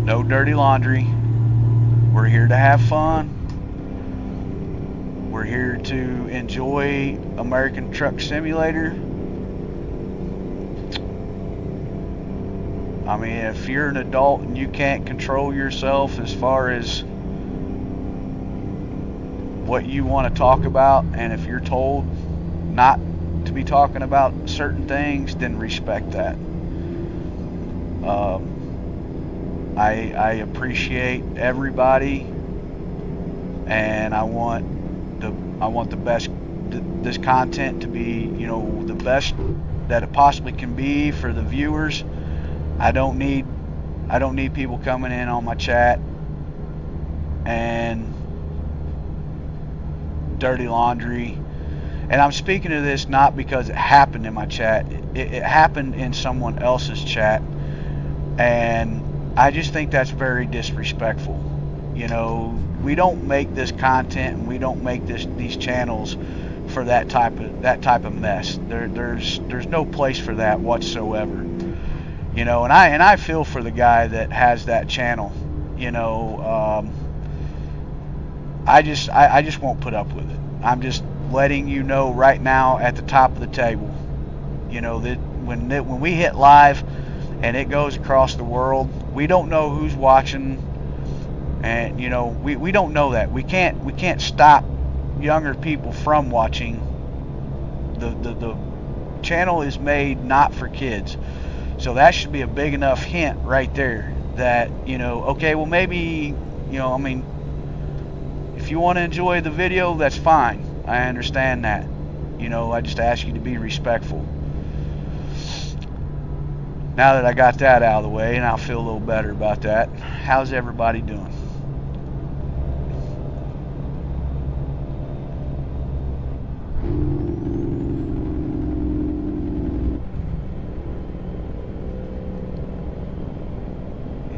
No dirty laundry. We're here to have fun. We're here to enjoy American Truck Simulator. I mean, if you're an adult and you can't control yourself as far as what you want to talk about, and if you're told not to be talking about certain things, then respect that. I appreciate everybody, and I want the best, this content to be, you know, the best that it possibly can be for the viewers. I don't need people coming in on my chat and dirty laundry. And I'm speaking of this not because it happened in my chat. It happened in someone else's chat, and I just think that's very disrespectful. You know, we don't make this content, and we don't make these channels for that type of mess. There's no place for that whatsoever. You know, and I feel for the guy that has that channel. You know, I just won't put up with it. I'm just letting you know right now at the top of the table. You know, that when we hit live and it goes across the world, we don't know who's watching, and you know, we don't know that. We can't stop younger people from watching. The channel is made not for kids. So that should be a big enough hint right there that, you know, okay, well maybe, you know, I mean, if you want to enjoy the video, that's fine. I understand that. You know, I just ask you to be respectful. Now that I got that out of the way, and I'll feel a little better about that, how's everybody doing?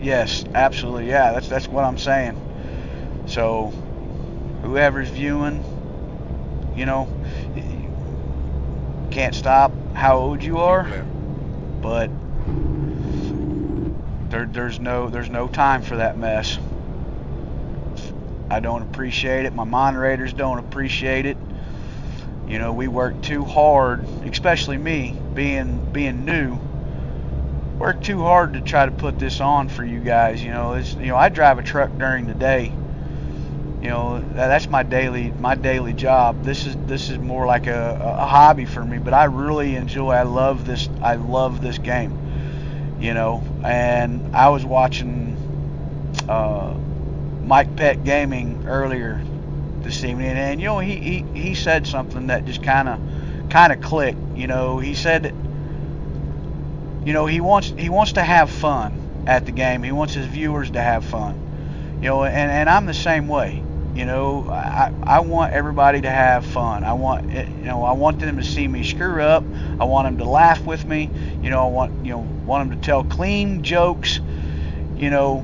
Yes, absolutely. Yeah, that's what I'm saying. So, whoever's viewing, you know, can't stop how old you are, but there's no time for that mess. I don't appreciate it. My moderators don't appreciate it. You know, we work too hard, especially me, being new. worked too hard to try to put this on for you guys. You know, I drive a truck during the day. You know, that's my daily job. This is more like a hobby for me, but I really enjoy. I love this game. You know, and I was watching Mike Pett Gaming earlier this evening, and you know, he said something that just kind of clicked. You know, he said that, you know, he wants to have fun at the game. He wants his viewers to have fun. You know, and I'm the same way. You know, I want everybody to have fun. I want them to see me screw up. I want them to laugh with me. You know, I want them to tell clean jokes. You know,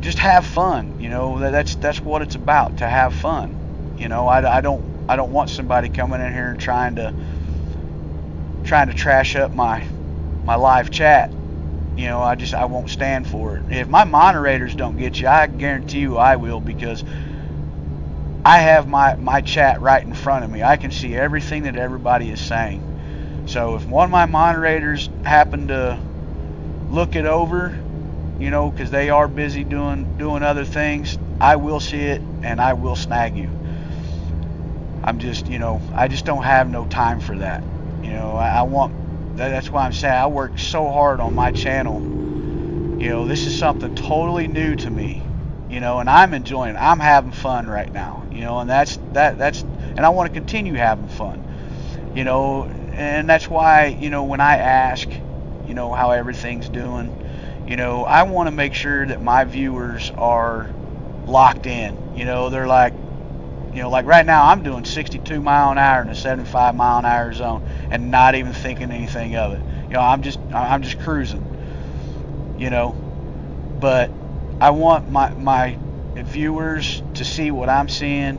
just have fun. You know, that's what it's about, to have fun. You know, I don't want somebody coming in here and trying to trash up my live chat. You know, I won't stand for it. If my moderators don't get you, I guarantee you I will, because I have my chat right in front of me. I can see everything that everybody is saying. So if one of my moderators happen to look it over, you know, because they are busy doing other things, I will see it and I will snag you. I'm just, you know, I just don't have no time for that. You know, that's why I'm saying I work so hard on my channel. You know, this is something totally new to me. You know, and I'm enjoying it. I'm having fun right now. You know, and that's and I want to continue having fun. You know, and that's why, you know, when I ask, you know, how everything's doing, you know, I want to make sure that my viewers are locked in. You know, they're like, you know, like right now I'm doing 62 mile an hour in a 75 mile an hour zone and not even thinking anything of it. You know, I'm just cruising. You know, but I want my viewers to see what I'm seeing,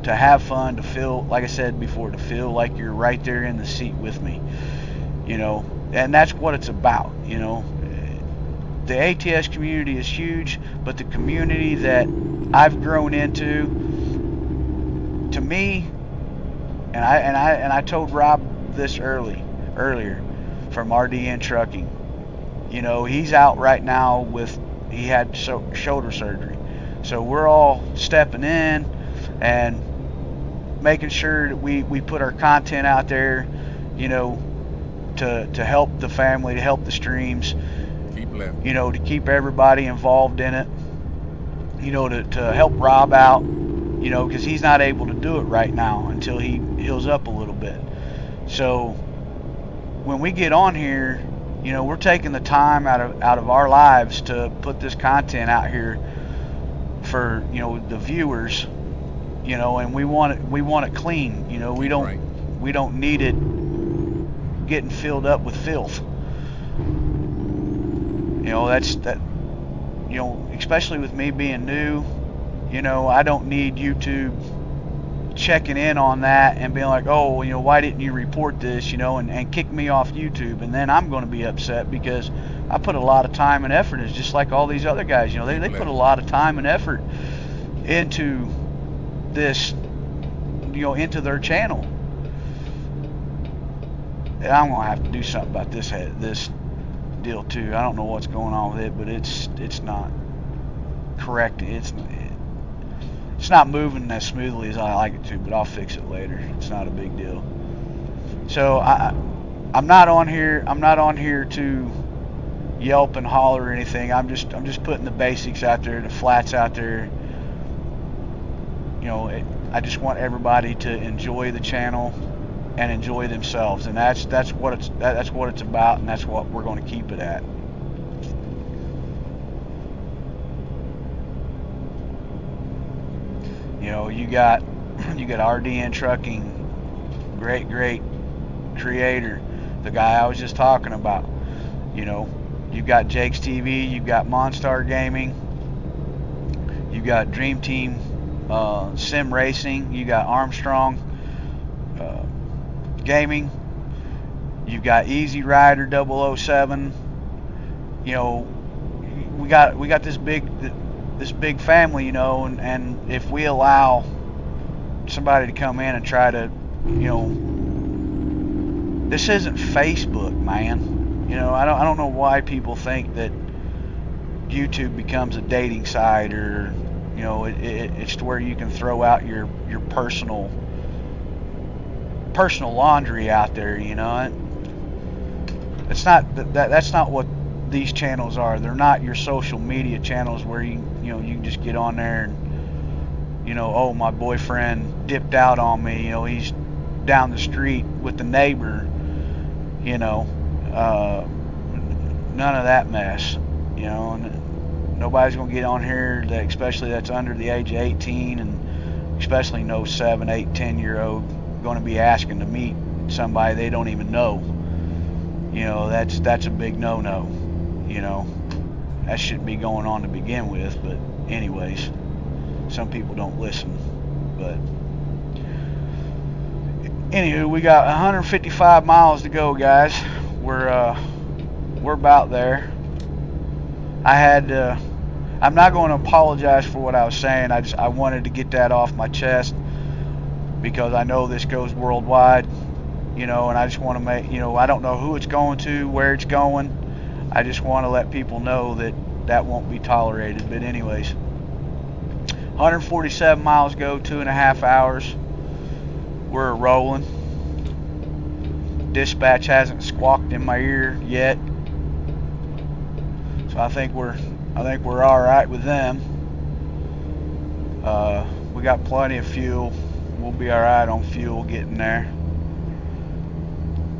to have fun, to feel, like I said before, to feel like you're right there in the seat with me. You know, and that's what it's about. You know, the ATS community is huge, but the community that I've grown into, to me, and I told Rob this earlier from RDN Trucking. You know, he's out right now he had shoulder surgery. So we're all stepping in and making sure that we put our content out there, you know, to help the family, to help the streams, you know, to keep everybody involved in it, you know, to help Rob out, you know, because he's not able to do it right now until he heals up a little bit. So when we get on here, you know, we're taking the time out of our lives to put this content out here for, you know, the viewers, you know, and we want it clean. You know, we don't need it getting filled up with filth. You know, you know, especially with me being new, you know, I don't need YouTube checking in on that and being like, oh, you know, why didn't you report this, you know, and kick me off YouTube, and then I'm going to be upset because I put a lot of time and effort. It's just like all these other guys, you know, they put a lot of time and effort into this, you know, into their channel. And I'm going to have to do something about this deal too. I don't know what's going on with it, but it's not correct. It's not moving as smoothly as I like it to, but I'll fix it later. It's not a big deal. So I'm not on here to yelp and holler or anything. I'm just putting the basics out there, the flats out there. You know, I just want everybody to enjoy the channel and enjoy themselves, and that's what it's about, and that's what we're going to keep it at. You know, you got RDN Trucking, great creator, the guy I was just talking about. You know, you've got Jake's TV, you've got Monstar Gaming, you got Dream Team Sim Racing, you got Armstrong Gaming, you've got Easy Rider 007. You know, we got this big family, you know, and if we allow somebody to come in and try to, you know, this isn't Facebook, man. You know, I don't know why people think that YouTube becomes a dating site, or you know, it's to where you can throw out your personal laundry out there. You know, it's not that's not what these channels are. They're not your social media channels where you can just get on there and, you know, oh, my boyfriend dipped out on me, you know, he's down the street with the neighbor, you know, none of that mess, you know. And nobody's gonna get on here that, especially that's under the age of 18, and especially no 7, 8, 10-year-old going to be asking to meet somebody they don't even know. You know, that's a big no-no. You know, that shouldn't be going on to begin with. But anyways, some people don't listen. But anywho, we got 155 miles to go, guys. We're about there. I'm not going to apologize for what I was saying. I wanted to get that off my chest, because I know this goes worldwide, you know, and I just want to make, you know, I don't know who it's going to, where it's going. I just want to let people know that that won't be tolerated. But anyways, 147 miles go, 2.5 hours. We're rolling. Dispatch hasn't squawked in my ear yet, so I think we're all right with them. We got plenty of fuel. We'll be all right on fuel getting there.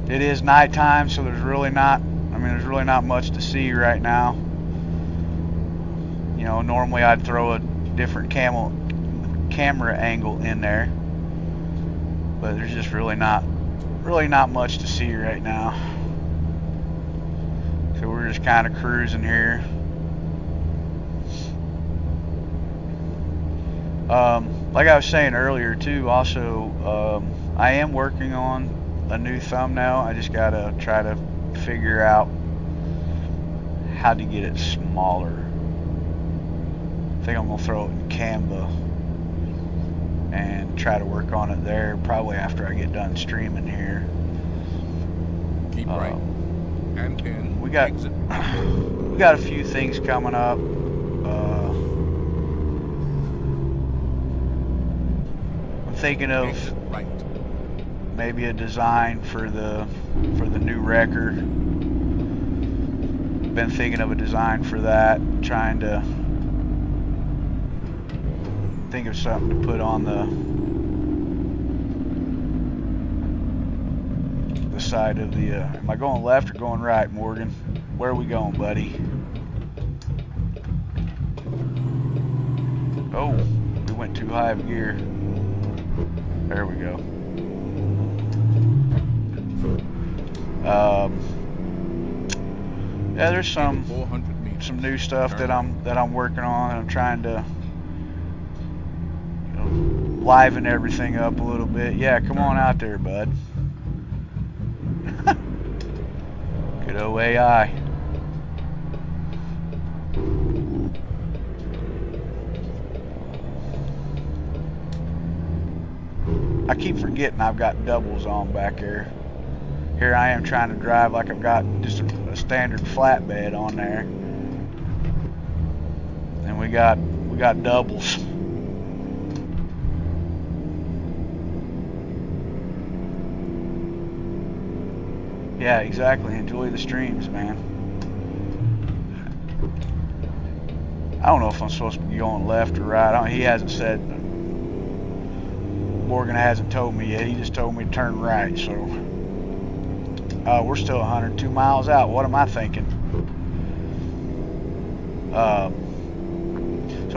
It is nighttime, so there's really not much to see right now. You know, normally I'd throw a different camera angle in there, but there's just really not much to see right now. So we're just kind of cruising here. Like I was saying earlier too, also, I am working on a new thumbnail. I just gotta try to figure out how to get it smaller. I think I'm gonna throw it in Canva and try to work on it there, probably after I get done streaming here. Keep right. And in. We got a few things coming up. I'm thinking of Right. maybe a design for the new wrecker. Been thinking of a design for that, trying to think of something to put on the side of the am I going left or going right, Morgan? Where are we going, buddy? Oh, we went too high of gear. There we go. Yeah, there's some 400 meters. new stuff that I'm working on. I'm trying to, you know, liven everything up a little bit. Yeah, come on out there, bud. Good old AI. I keep forgetting I've got doubles on back there. Here I am trying to drive like I've got just a standard flatbed on there, and we got doubles. Yeah, exactly. Enjoy the streams, man. I don't know if I'm supposed to be going left or right. He hasn't said. Morgan hasn't told me yet. He just told me to turn right, so. We're still 102 miles out. What am I thinking? So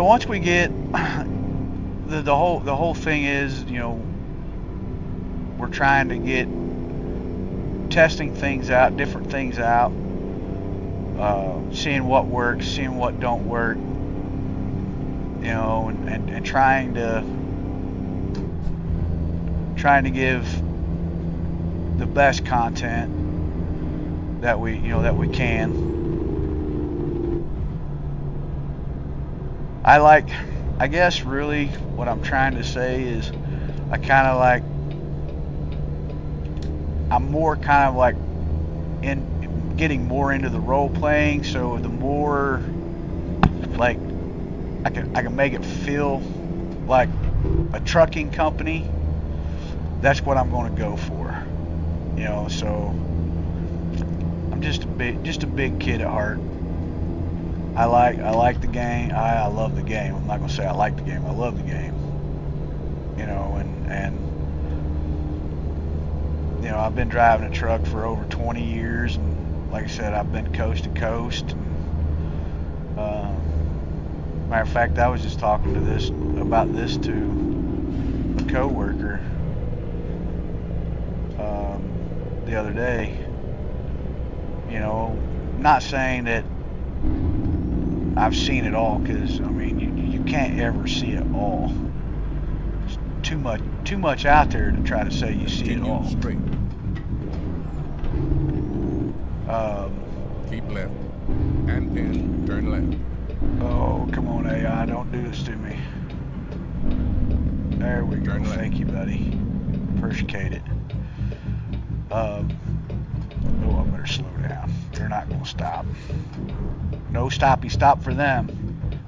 once we get the whole thing is, you know, we're trying to get testing things out, different things out, seeing what works, seeing what don't work, you know, and trying to give the best content that we can. I guess really what I'm trying to say is I'm more kind of like getting more into the role playing, so the more like I can make it feel like a trucking company, that's what I'm going to go for. You know, so I'm just a big kid at heart. I like the game. I love the game. I'm not going to say I like the game. I love the game. You know, and you know, I've been driving a truck for over 20 years, and like I said, I've been coast to coast. And, matter of fact, I was just talking about this to a coworker the other day. You know, not saying that I've seen it all, because I mean, you can't ever see it all. There's too much out there to try to say you see it all. Straight. Keep left, and then turn left. Oh, come on, AI, don't do this to me. There we go. Turn left. Thank you, buddy. Appreciate it. Oh, I better slow down. They're not going to stop. No stoppy stop for them.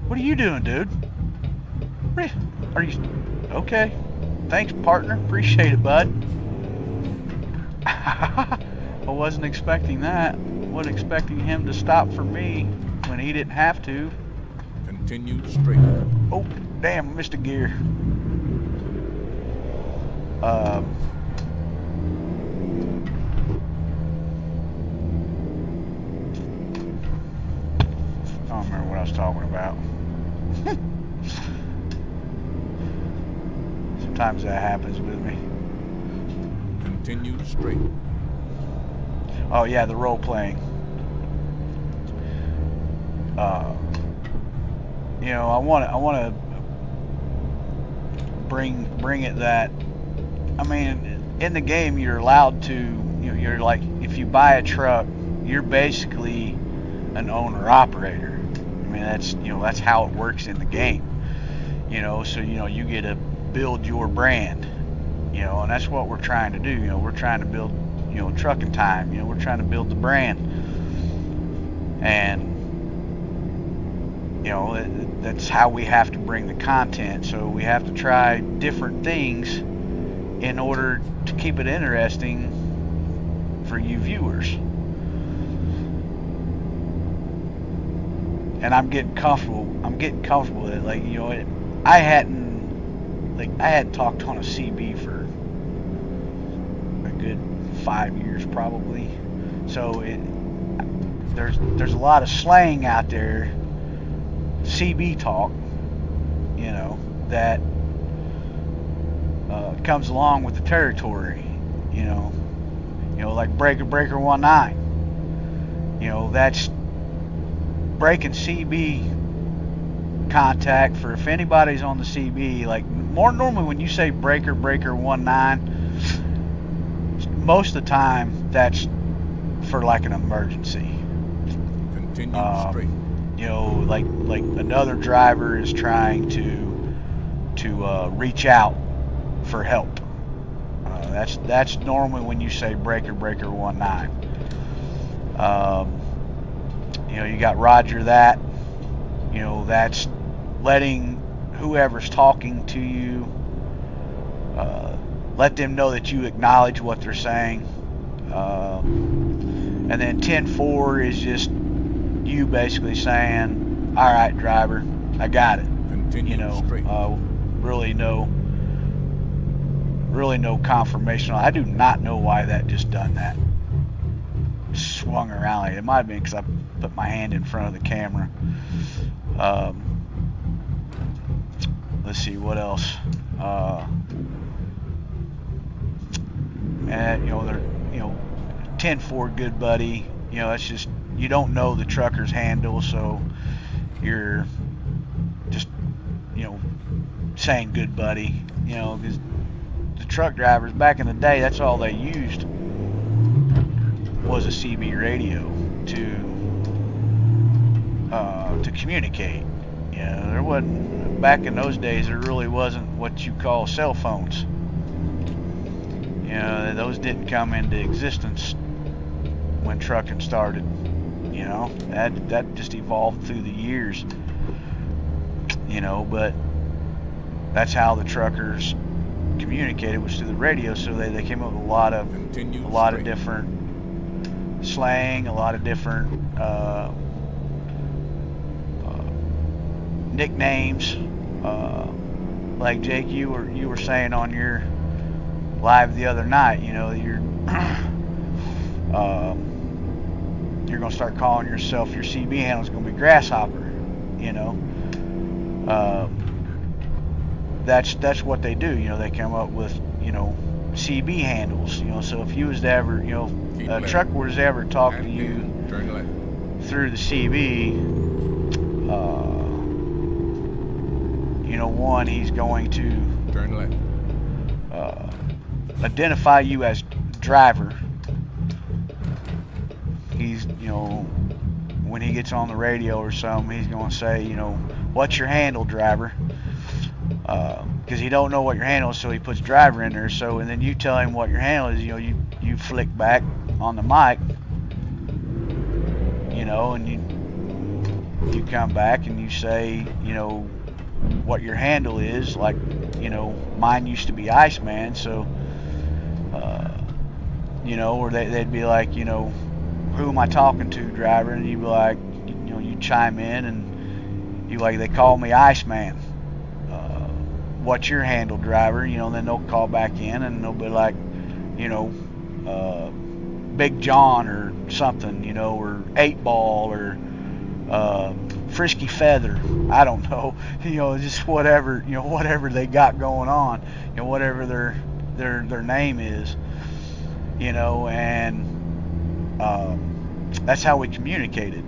What are you doing, dude? Are you... Okay. Thanks, partner. Appreciate it, bud. I wasn't expecting that. Wasn't expecting him to stop for me when he didn't have to. Continue straight. Oh, damn, I missed a gear. I don't remember what I was talking about. Sometimes that happens with me. Continue straight. Oh yeah, the role playing. You know, I want to bring it that. I mean, in the game, you're allowed to. You're like, if you buy a truck, you're basically an owner operator. I mean, that's how it works in the game. You know, so you get to build your brand. You know, and that's what we're trying to do. You know, we're trying to build, Trucking Time. You know, we're trying to build the brand. And, that's how we have to bring the content. So we have to try different things in order to keep it interesting for you viewers. And I'm getting comfortable with it. Like, I hadn't talked on a CB for a good 5 years probably. So there's a lot of slang out there, CB talk, that comes along with the territory. Like breaker 19. That's breaking CB contact. For if anybody's on the CB, like more normally when you say breaker 19, most of the time that's for like an emergency. Continue straight. Like another driver is trying to reach out for help. That's normally when you say breaker 19. You got Roger that. That's letting whoever's talking to you, let them know that you acknowledge what they're saying. And then 10-4 is just you basically saying, all right, driver, I got it. Continue straight. Really no confirmation. I do not know why that just done that. Swung around like it might have been because I put my hand in front of the camera. Let's see what else. And they're 10-4 good buddy. It's just you don't know the trucker's handle, so you're just saying good buddy. Because the truck drivers back in the day, that's all they used was a CB radio to communicate. There wasn't, back in those days, there really wasn't what you call cell phones. Those didn't come into existence when trucking started. You know, that just evolved through the years. You know, but that's how the truckers communicated, was through the radio. So they came up with a lot of different slang, a lot of different nicknames. Like Jake, you were saying on your live the other night, you know, you're gonna start calling yourself, your CB handle is gonna be Grasshopper. You know, that's what they do. You know, they come up with, you know, CB handles. You know, so if you was to ever, you know, a trucker was to ever talk to you through the CB, you know, one, he's going to identify you as driver. He's, you know, when he gets on the radio or something, he's going to say, you know, what's your handle, driver? Because he don't know what your handle is, so he puts driver in there. So, and then you tell him what your handle is. You know, you flick back on the mic, you know, and you come back and you say, you know, what your handle is. Like, you know, mine used to be Iceman, so you know, or they'd be like, you know, who am I talking to, driver? And you'd be like, you know, you chime in and you like, they call me Iceman. What's your handle, driver? You know, then they'll call back in and they'll be like, you know, Big John or something, you know, or 8 Ball or Frisky Feather. I don't know, you know, just whatever, you know, whatever they got going on, you know, whatever their name is, you know, and that's how we communicated.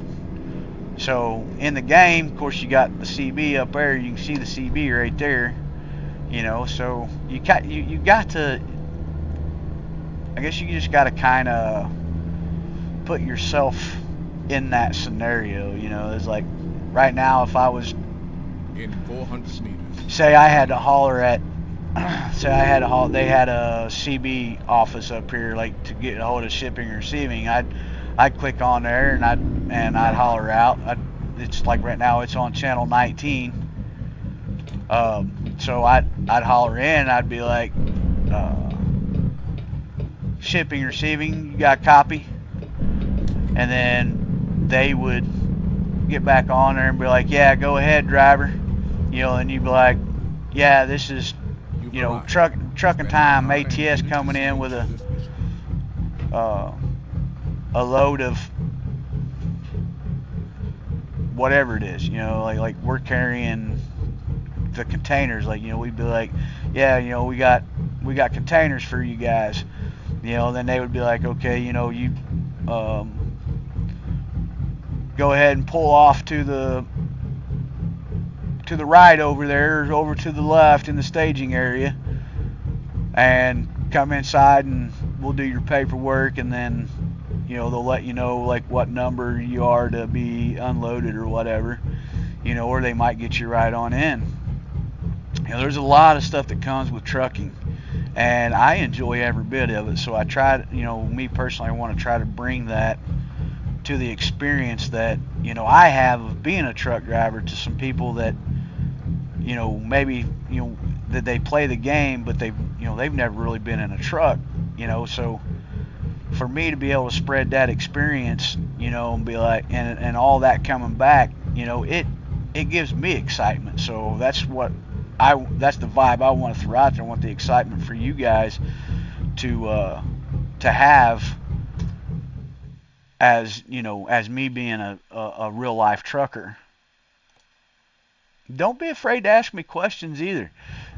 So in the game, of course, you got the CB up there. You can see the CB right there. You know, so you got to, I guess you just got to kind of put yourself in that scenario. You know, it's like right now, if I was in 400 meters, say I had to holler at, say I had to haul, they had a CB office up here, like to get a hold of shipping and receiving. I'd click on there and I'd holler out. It's like right now it's on channel 19. So I'd holler in. I'd be like, shipping, receiving, you got a copy? And then they would get back on there and be like, yeah, go ahead, driver. You know, and you'd be like, yeah, this is, you know, trucking time, ATS coming in with a load of whatever it is. You know, like we're carrying the containers. Like, you know, we'd be like, yeah, you know, we got containers for you guys. You know, then they would be like, okay, you know, you go ahead and pull off to the right over there, or over to the left in the staging area, and come inside and we'll do your paperwork, and then, you know, they'll let you know like what number you are to be unloaded or whatever, you know, or they might get you right on in. You know, there's a lot of stuff that comes with trucking, and I enjoy every bit of it. So I try to, you know, me personally, I want to try to bring that to the experience that, you know, I have of being a truck driver to some people that, you know, maybe, you know, that they play the game, but they've never really been in a truck, you know. So for me to be able to spread that experience, you know, and be like, and all that coming back, you know, it gives me excitement. So that's the vibe I want to throw out there. I want the excitement for you guys to have, as, you know, as me being a real life trucker. Don't be afraid to ask me questions either.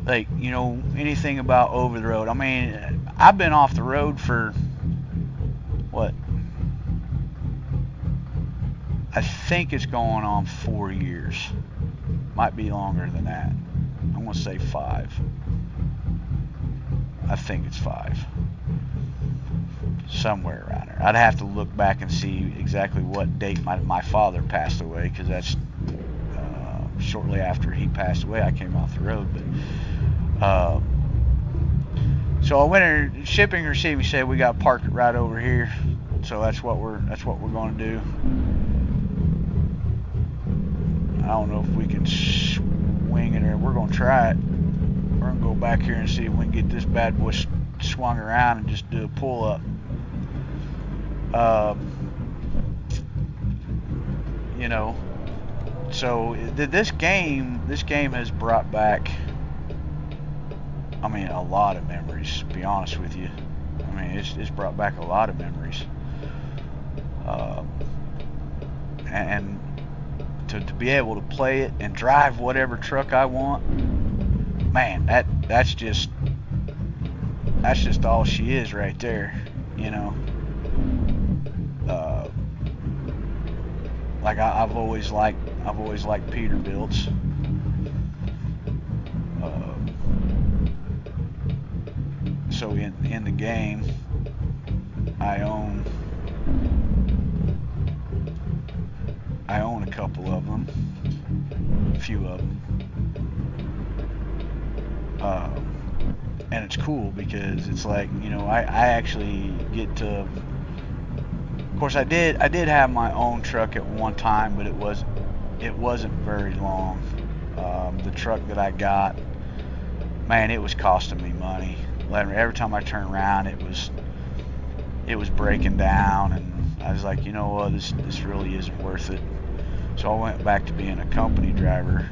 Like, you know, anything about over the road. I mean, I've been off the road for what? I think it's going on 4 years. Might be longer than that. I'm going to say 5. I think it's 5. Somewhere around there. I'd have to look back and see exactly what date my father passed away, because that's shortly after he passed away I came off the road. But so I went in, shipping and receiving said we got to park it right over here. So that's what we're going to do. I don't know if we can swing it, or we're going to try it. We're going to go back here and see if we can get this bad boy swung around and just do a pull up. You know, so this game has brought back, I mean, a lot of memories, to be honest with you. I mean, it's brought back a lot of memories. And to be able to play it and drive whatever truck I want, man, that's just all she is right there, you know. Like I've always liked Peterbilt's. So in the game, I own a couple of them, a few of them, and it's cool because it's like, you know, I actually get to. Of course, I did have my own truck at one time, but it wasn't very long. The truck that I got, man, it was costing me money. Every time I turned around, it was breaking down, and I was like, you know what, this really isn't worth it. So I went back to being a company driver.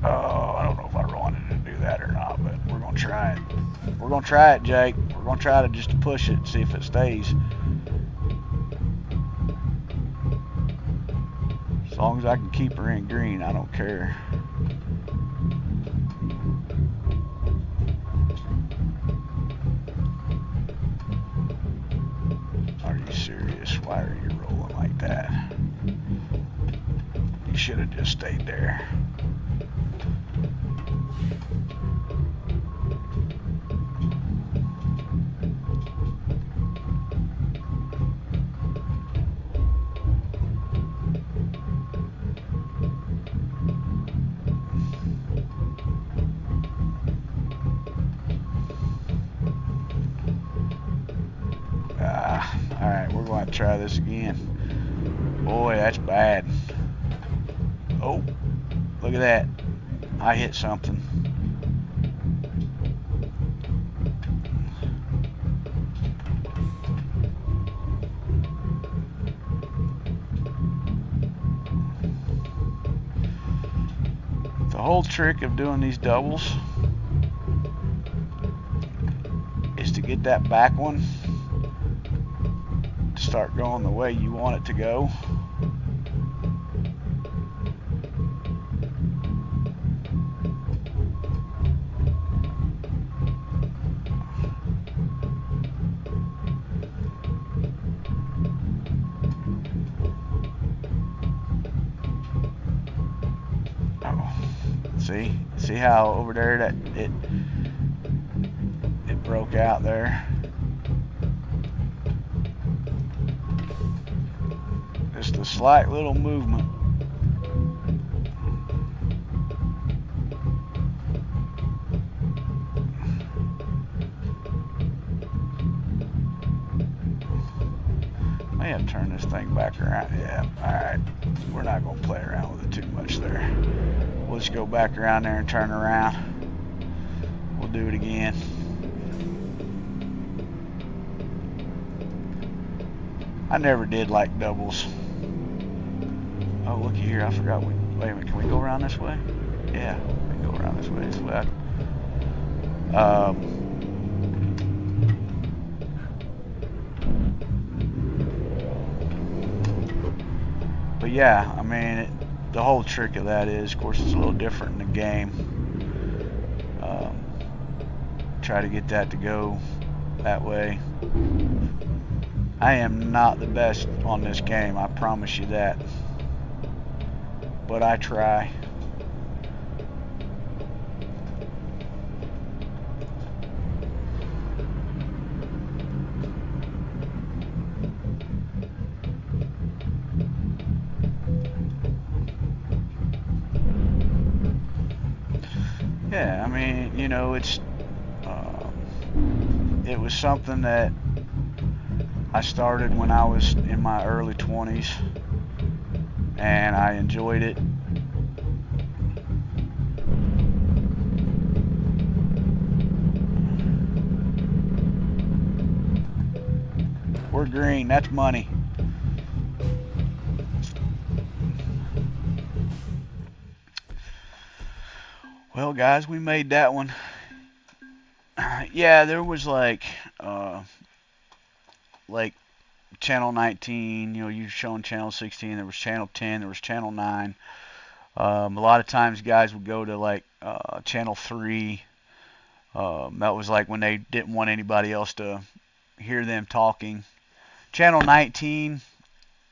Oh, I don't know if I wanted to do that or not, but we're gonna try it. We're gonna try it, Jake. We're gonna try to just push it, see if it stays. As long as I can keep her in green, I don't care. Are you serious? Why are you rolling like that? You should have just stayed there. Alright, we're going to try this again. Boy, that's bad. Oh, look at that. I hit something. The whole trick of doing these doubles is to get that back one to start going the way you want it to go. See how over there that it broke out there. Just a slight little movement. May have turned this thing back around. Yeah, alright. We're not going to play around with it too much there. We'll just go back around there and turn around. We'll do it again. I never did like doubles. Oh, looky here. I forgot. Wait a minute. Can we go around this way? Yeah, we can go around this way. This way. But yeah, I mean, the whole trick of that is, of course, it's a little different in the game. Try to get that to go that way. I am not the best on this game, I promise you that. But I try. mean, you know, it was something that I started when I was in my early 20s, and I enjoyed it. We're green, that's money. Well, guys, we made that one. Yeah, there was like channel 19, you know, you showing channel 16, there was channel 10, there was channel 9. A lot of times guys would go to like channel 3. That was like when they didn't want anybody else to hear them talking. Channel 19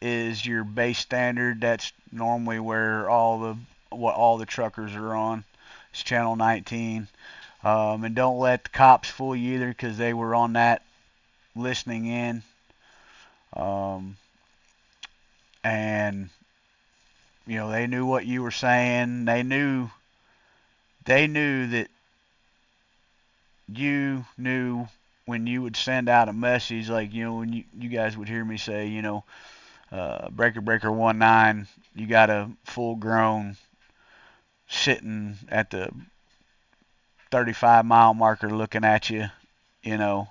is your base standard. That's normally where all the truckers are on. It's channel 19. And don't let the cops fool you either, because they were on that listening in. And you know, they knew what you were saying. They knew that you knew when you would send out a message, like, you know, when you guys would hear me say, you know, breaker 19, you got a full grown sitting at the 35-mile marker looking at you, you know.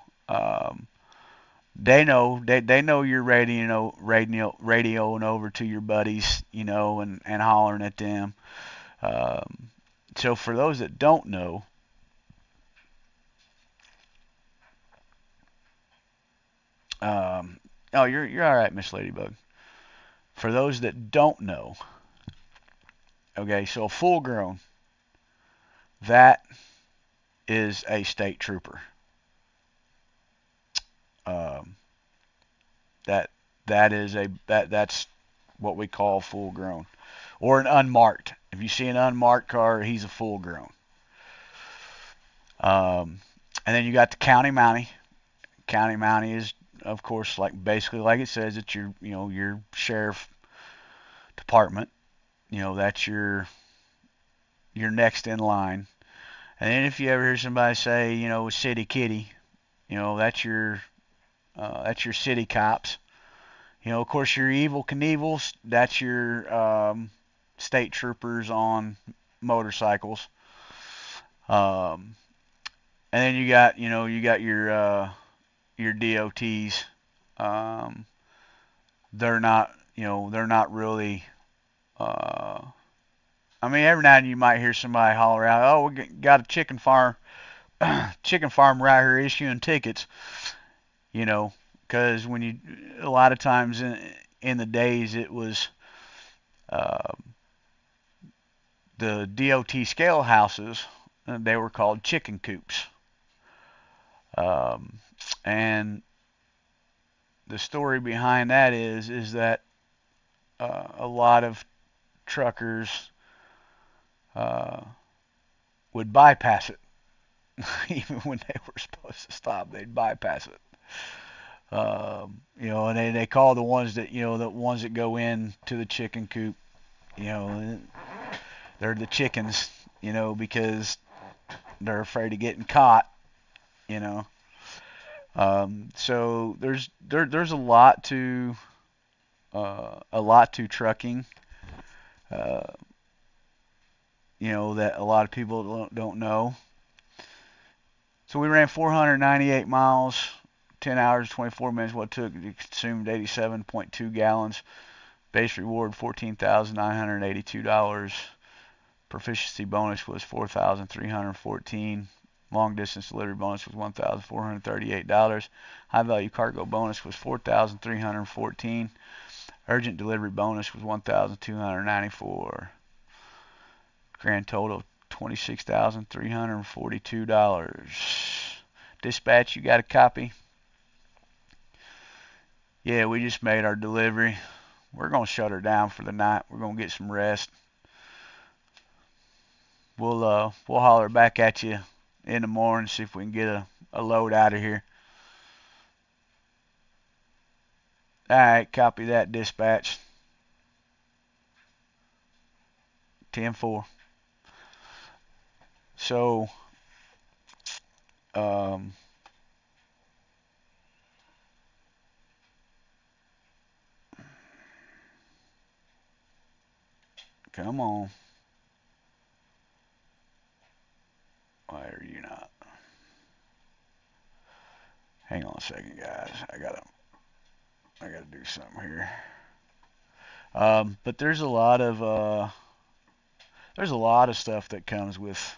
They know you're radioing over to your buddies, you know, and hollering at them. So for those that don't know, oh, you're all right, Miss Ladybug. For those that don't know, okay, so full grown, that is a state trooper. Um, that's what we call full grown, or an unmarked. If you see an unmarked car, he's a full grown. And then you got the county mountie. County mountie is, of course, like basically like it says, it's your sheriff department. You know, that's your next in line. And then if you ever hear somebody say, you know, city kitty, you know, that's your city cops. You know, of course, your Evel Knievels, that's your state troopers on motorcycles. And then you got your DOTs. They're not really. I mean, every now and then you might hear somebody holler out, "Oh, we got a chicken farm right here issuing tickets." You know, because a lot of times in the days it was the DOT scale houses. They were called chicken coops. And the story behind that is that a lot of truckers would bypass it. Even when they were supposed to stop, they'd bypass it. You know, and they call the ones that go in to the chicken coop, you know, they're the chickens, you know, because they're afraid of getting caught, you know. So there's a lot to trucking, you know, that a lot of people don't know. So we ran 498 miles, 10 hours, 24 minutes. What it took, it consumed 87.2 gallons. Base reward $14,982. Proficiency bonus was $4,314. Long distance delivery bonus was $1,438. High value cargo bonus was $4,314. Urgent delivery bonus was $1,294. Grand total $26,342. Dispatch, you got a copy? Yeah, we just made our delivery. We're gonna shut her down for the night. We're gonna get some rest. We'll holler back at you in the morning, see if we can get a load out of here. Alright, copy that, dispatch. 10-4. So, um, come on. Why are you not? Hang on a second, guys. I gotta do something here. But there's a lot of stuff that comes with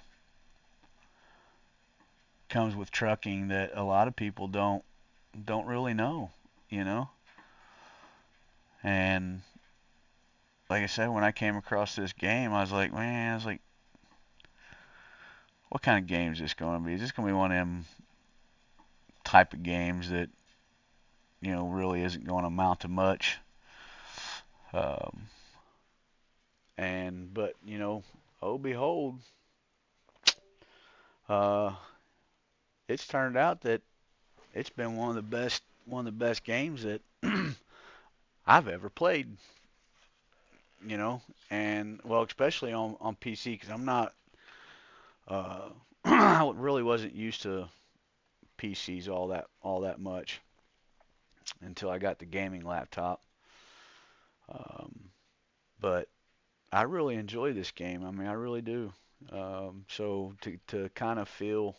trucking that a lot of people don't really know, you know. And like I said, when I came across this game, I was like, man, what kind of game is this going to be? Is this going to be one of them type of games that really isn't going to amount to much? Um, but oh behold, uh, it's turned out that it's been one of the best games that I've ever played. And well, especially on PC because I'm not, I really wasn't used to PCs all that much until I got the gaming laptop. Um, but I really enjoy this game. I mean, I really do. So to kind of feel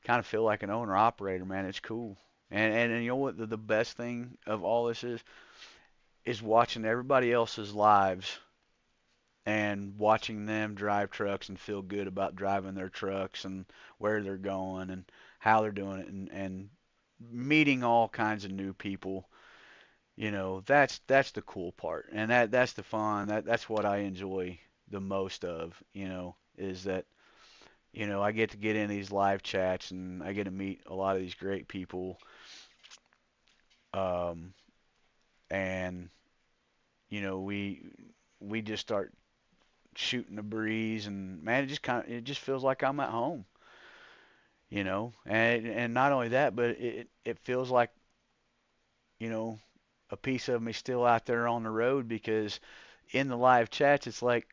like an owner operator, man, it's cool. And you know what the best thing of all this is watching everybody else's lives and watching them drive trucks and feel good about driving their trucks and where they're going and how they're doing it and meeting all kinds of new people. That's the cool part, and that's the fun. That's what I enjoy the most of. Is that I get to get in these live chats and I get to meet a lot of these great people. Um, and we just start shooting the breeze, and man, it just feels like I'm at home. And not only that, but it feels like you know a piece of me still out there on the road because in the live chats, it's like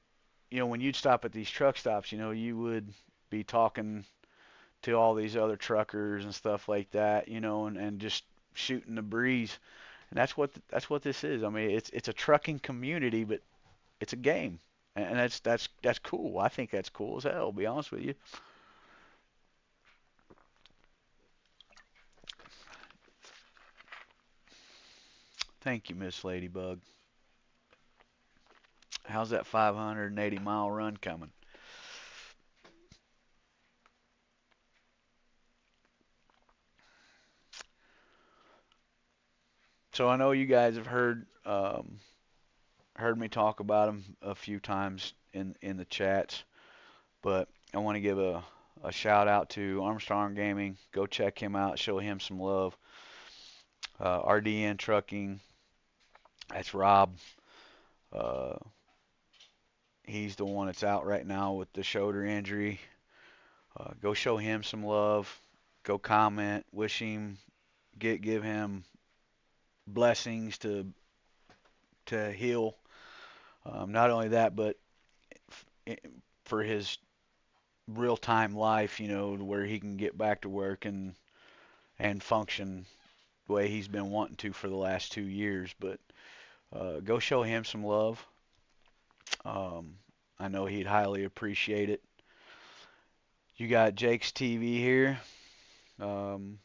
when you'd stop at these truck stops, you would be talking to all these other truckers and stuff like that, and just shooting the breeze. And that's what this is. I mean, it's a trucking community, but it's a game, and that's cool. I think that's cool as hell. To be honest with you. Thank you, Miss Ladybug. How's that 580-mile run coming? So I know you guys have heard me talk about him a few times in the chats, but I want to give a shout out to Armstrong Gaming. Go check him out. Show him some love. RDN Trucking. That's Rob. Uh, he's the one that's out right now with the shoulder injury. Go show him some love. Go comment. Wish him. Give him blessings to heal. Not only that, but for his real time life, where he can get back to work and function the way he's been wanting to for the last 2 years. But go show him some love. Um, I know he'd highly appreciate it. You got Jake's TV here. Um,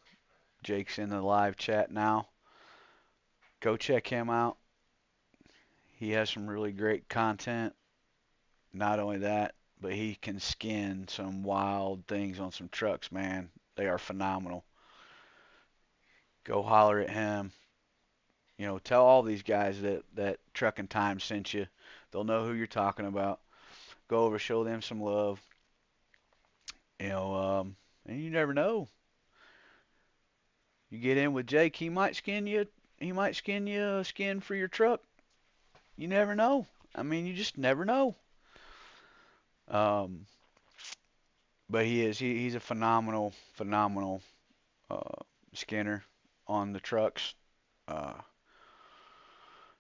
Jake's in the live chat now. Go check him out. He has some really great content. Not only that, but he can skin some wild things on some trucks, man. They are phenomenal. Go holler at him. Tell all these guys that Trucking Time sent you. They'll know who you're talking about. Go over, show them some love. And you never know. You get in with Jake, he might skin you. He might skin you a skin for your truck. You never know. I mean, you just never know. Um, but he's a phenomenal uh, skinner on the trucks. Uh,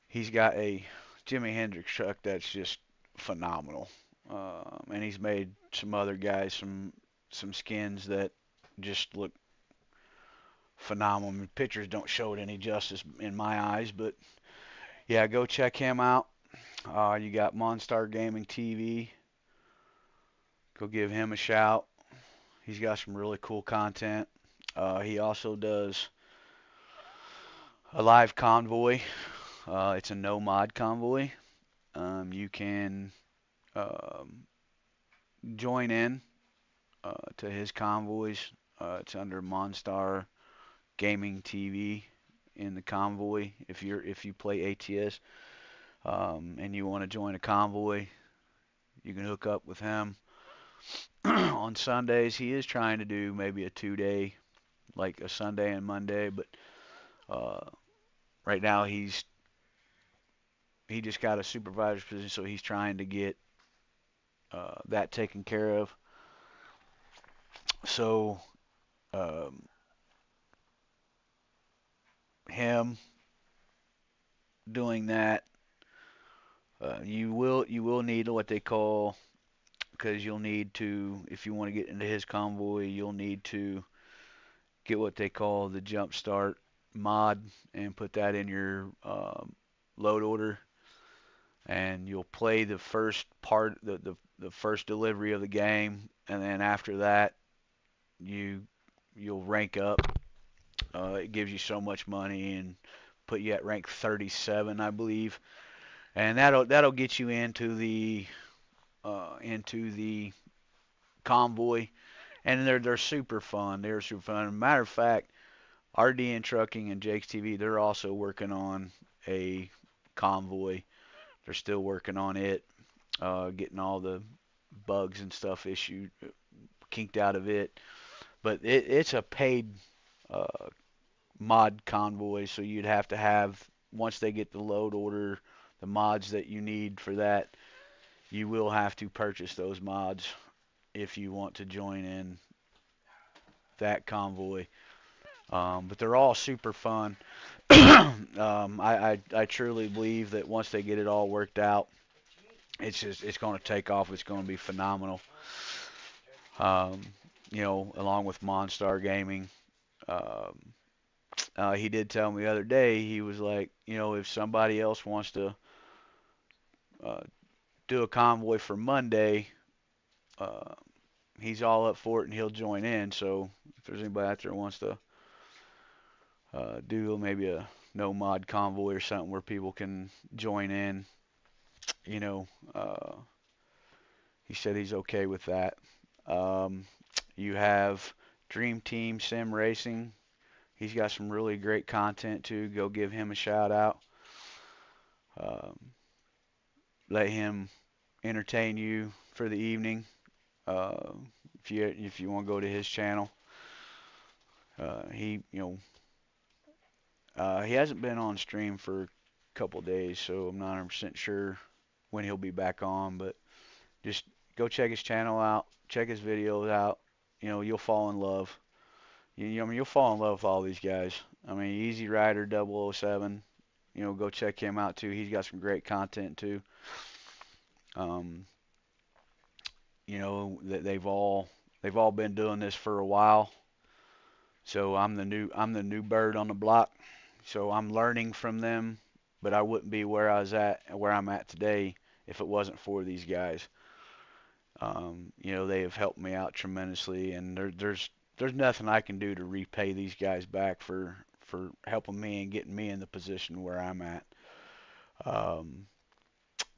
he's got a Jimi Hendrix truck that's just phenomenal. and he's made some other guys some skins that just look phenomenal. I mean, pictures don't show it any justice in my eyes, but yeah, go check him out. You got Monstar Gaming TV. Go give him a shout. He's got some really cool content. He also does a live convoy. It's a no mod convoy. You can um, join in to his convoys. It's under Monstar Gaming TV in the convoy. If you play ATS and you want to join a convoy, you can hook up with him. On Sundays, he is trying to do maybe a 2-day, like a Sunday and Monday, but uh, right now he just got a supervisor's position, so he's trying to get that taken care of. So him doing that, you will need what they call, because you'll need to, if you want to get into his convoy, you'll need to get what they call the jump start mod and put that in your load order, and you'll play the first part, the first delivery of the game, and then after that you'll rank up. It gives you so much money and put you at rank 37, I believe, and that'll get you into the convoy, and they're super fun. They're super fun. Matter of fact, RDN Trucking and Jake's TV, they're also working on a convoy. They're still working on it, getting all the bugs and stuff kinked out of it. But it's a paid uh, mod convoy, so you'd have to have, once they get the load order, the mods that you need for that, you will have to purchase those mods if you want to join in that convoy. But they're all super fun. I truly believe that once they get it all worked out, it's going to take off. It's going to be phenomenal. Um, along with Monstar Gaming. Um, he did tell me the other day, he was like, if somebody else wants to uh, do a convoy for Monday, uh, he's all up for it and he'll join in. So if there's anybody out there who wants to do maybe a no mod convoy or something where people can join in, you know, uh, he said he's okay with that. Um, you have Dream Team Sim Racing. He's got some really great content too. Go give him a shout out. Um, let him entertain you for the evening. Uh, if you want to go to his channel, he hasn't been on stream for a couple days, so I'm not 100% sure when he'll be back on. But just go check his channel out, check his videos out. You'll fall in love. You'll fall in love with all these guys. I mean, Easy Rider 007. Go check him out too. He's got some great content too. Um, that they've all been doing this for a while. So I'm the new bird on the block. So I'm learning from them, but I wouldn't be where I'm at today if it wasn't for these guys. They have helped me out tremendously, and there's nothing I can do to repay these guys back for helping me and getting me in the position where I'm at.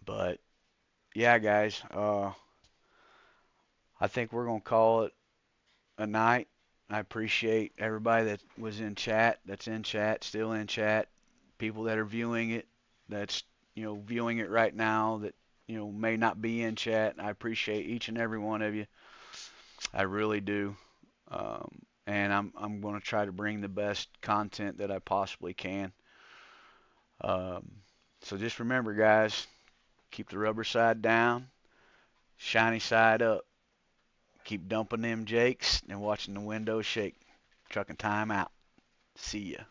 But yeah, guys, I think we're gonna call it a night. I appreciate everybody that was in chat, that's in chat, still in chat, people that are viewing it, that's viewing it right now, that may not be in chat. I appreciate each and every one of you. I really do. And I'm going to try to bring the best content that I possibly can. So just remember, guys, keep the rubber side down, shiny side up. Keep dumping them jakes and watching the windows shake. Trucking time out. See ya.